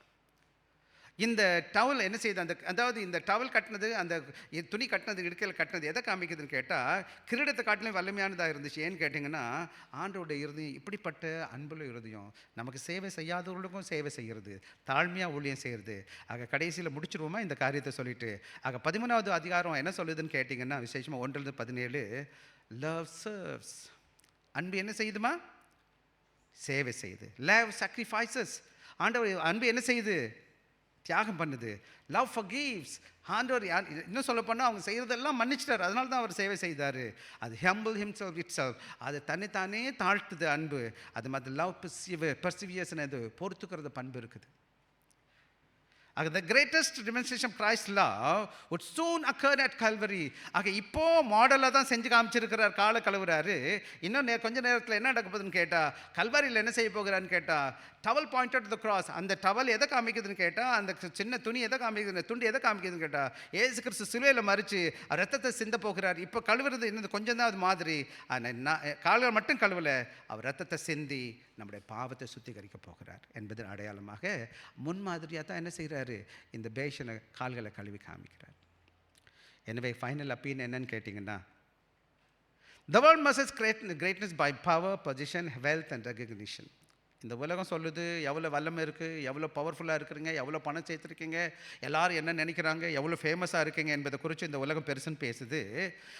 இந்த டவல் என்ன செய்யுது, அதாவது இந்த டவல் கட்டினது, அந்த துணி கட்டினது, இடுக்கையில் கட்டினது எதை காமிக்குதுன்னு கேட்டால், கிரீடத்தை காட்டிலும் வலிமையானதாக இருந்துச்சு. ஏன்னு கேட்டிங்கன்னா, ஆண்டோட இருதயம் இப்படிப்பட்ட அன்புள்ள இருதயம், நமக்கு சேவை செய்யாதவர்களுக்கும் சேவை செய்கிறது, தாழ்மையாக ஊழியம் செய்கிறது. ஆக கடைசியில் முடிச்சிருவோமா இந்த காரியத்தை சொல்லிட்டு, ஆக 13வது அதிகாரம் என்ன சொல்லுதுன்னு கேட்டிங்கன்னா, விசேஷமாக 1-17, லவ் சர்வ்ஸ், அன்பு என்ன செய்யுதுமா, சேவை செய்யுது. லவ் sacrifices, ஆண்டவர் அன்பு என்ன செய்யுது, தியாகம் பண்ணுது. லவ் forgives, ஆண்டவர் இன்னும் சொல்ல போனால் அவங்க செய்கிறதெல்லாம் மன்னிச்சிட்டார், அதனால தான் அவர் சேவை செய்தார். அது humble himself itself, அது தன்னைத்தானே தாழ்த்துது அன்பு. அது மாதிரி லவ் perseveres, அது பொறுத்துக்கிறது பண்பு இருக்குது. ஆக the greatest demonstration of Christ's love would soon occur at Calvary. ஆக இப்போ மாடலாக தான் செஞ்சு காமிச்சிருக்கிறார், காலை கழுவுறாரு. இன்னும் கொஞ்ச நேரத்தில் என்ன நடக்க போகுதுன்னு கேட்டால், கல்வாரியில் என்ன செய்ய போகிறான்னு கேட்டால், towel pointed to the cross, அந்த டவல் எதை காமிக்குதுன்னு கேட்டால், அந்த சின்ன துணி எதை காமிக்குது, துண்டு எதை காமிக்குதுன்னு கேட்டால், ஏசு கிறிஸ்து சிலுவையில் மறித்து ரத்தத்தை சிந்த போகிறார். இப்போ கழுவுறது இன்னும் கொஞ்சம் தான் அது மாதிரி, கால்கள் மட்டும் கழுவலை, அவர் ரத்தத்தை சிந்தி நம்முடைய பாவத்தை சுத்திகரிக்க போகிறார் என்பது அடையாளமாக முன்மாதிரியாக தான் என்ன செய்கிறாரு, இந்த பேஷனை கால்களை கழுவி காமிக்கிறார். எனவே ஃபைனல் அப்பீல் என்னன்னு கேட்டிங்கன்னா, the world measures greatness by power, position, wealth and recognition. இந்த உலகம் சொல்லுது எவ்வளோ வல்லமை இருக்குது, எவ்வளோ பவர்ஃபுல்லாக இருக்கிறீங்க, எவ்வளோ பணம் சேர்த்துருக்கீங்க, எல்லாரும் என்ன நினைக்கிறாங்க, எவ்வளோ ஃபேமஸாக இருக்கீங்க என்பதை குறித்து இந்த உலகம் பெருசுன்னு பேசுது.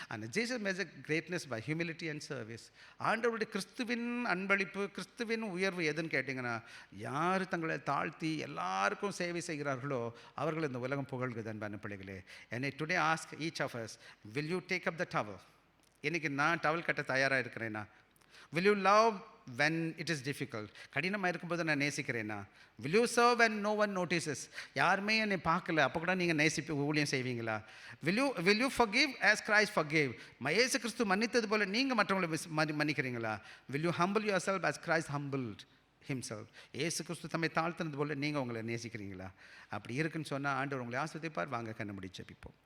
ஆனால் Jesus measure greatness by humility and service. ஆண்டவருடைய கிறிஸ்துவின் அன்பளிப்பு, கிறிஸ்துவின் உயர்வு எதுன்னு கேட்டிங்கன்னா, யார் தங்களை தாழ்த்தி எல்லாருக்கும் சேவை செய்கிறார்களோ அவர்கள் இந்த உலகம் புகழ்குது. அன்பான பிள்ளைகளே, என்னை today ask each of us, will you take up the towel? இன்றைக்கி நான் டவல் கட்ட தயாராக இருக்கிறேன்னா? Will you love when it is difficult? கடினமாக இருக்கும்போது நான் நேசிக்கிறேன்னா? will you serve when no one notices? யாருமே என்னை பார்க்கல, அப்போ கூட நீங்கள் ஊழியம் செய்வீங்களா? will you forgive as Christ forgave? இயேசு கிறிஸ்து மன்னித்தது போல நீங்கள் மற்றவங்களை மன்னிக்கிறீங்களா? will you humble yourself as Christ humbled himself? இயேசு கிறிஸ்து தம்மை தாழ்த்தினது போல நீங்கள் உங்களை நேசிக்கிறீங்களா? அப்படி இருக்குன்னு சொன்னால் ஆண்டவர் உங்களை ஆசீர்வதிப்பார். வாங்க கண்ணை மூடி ஜெபிப்போம்.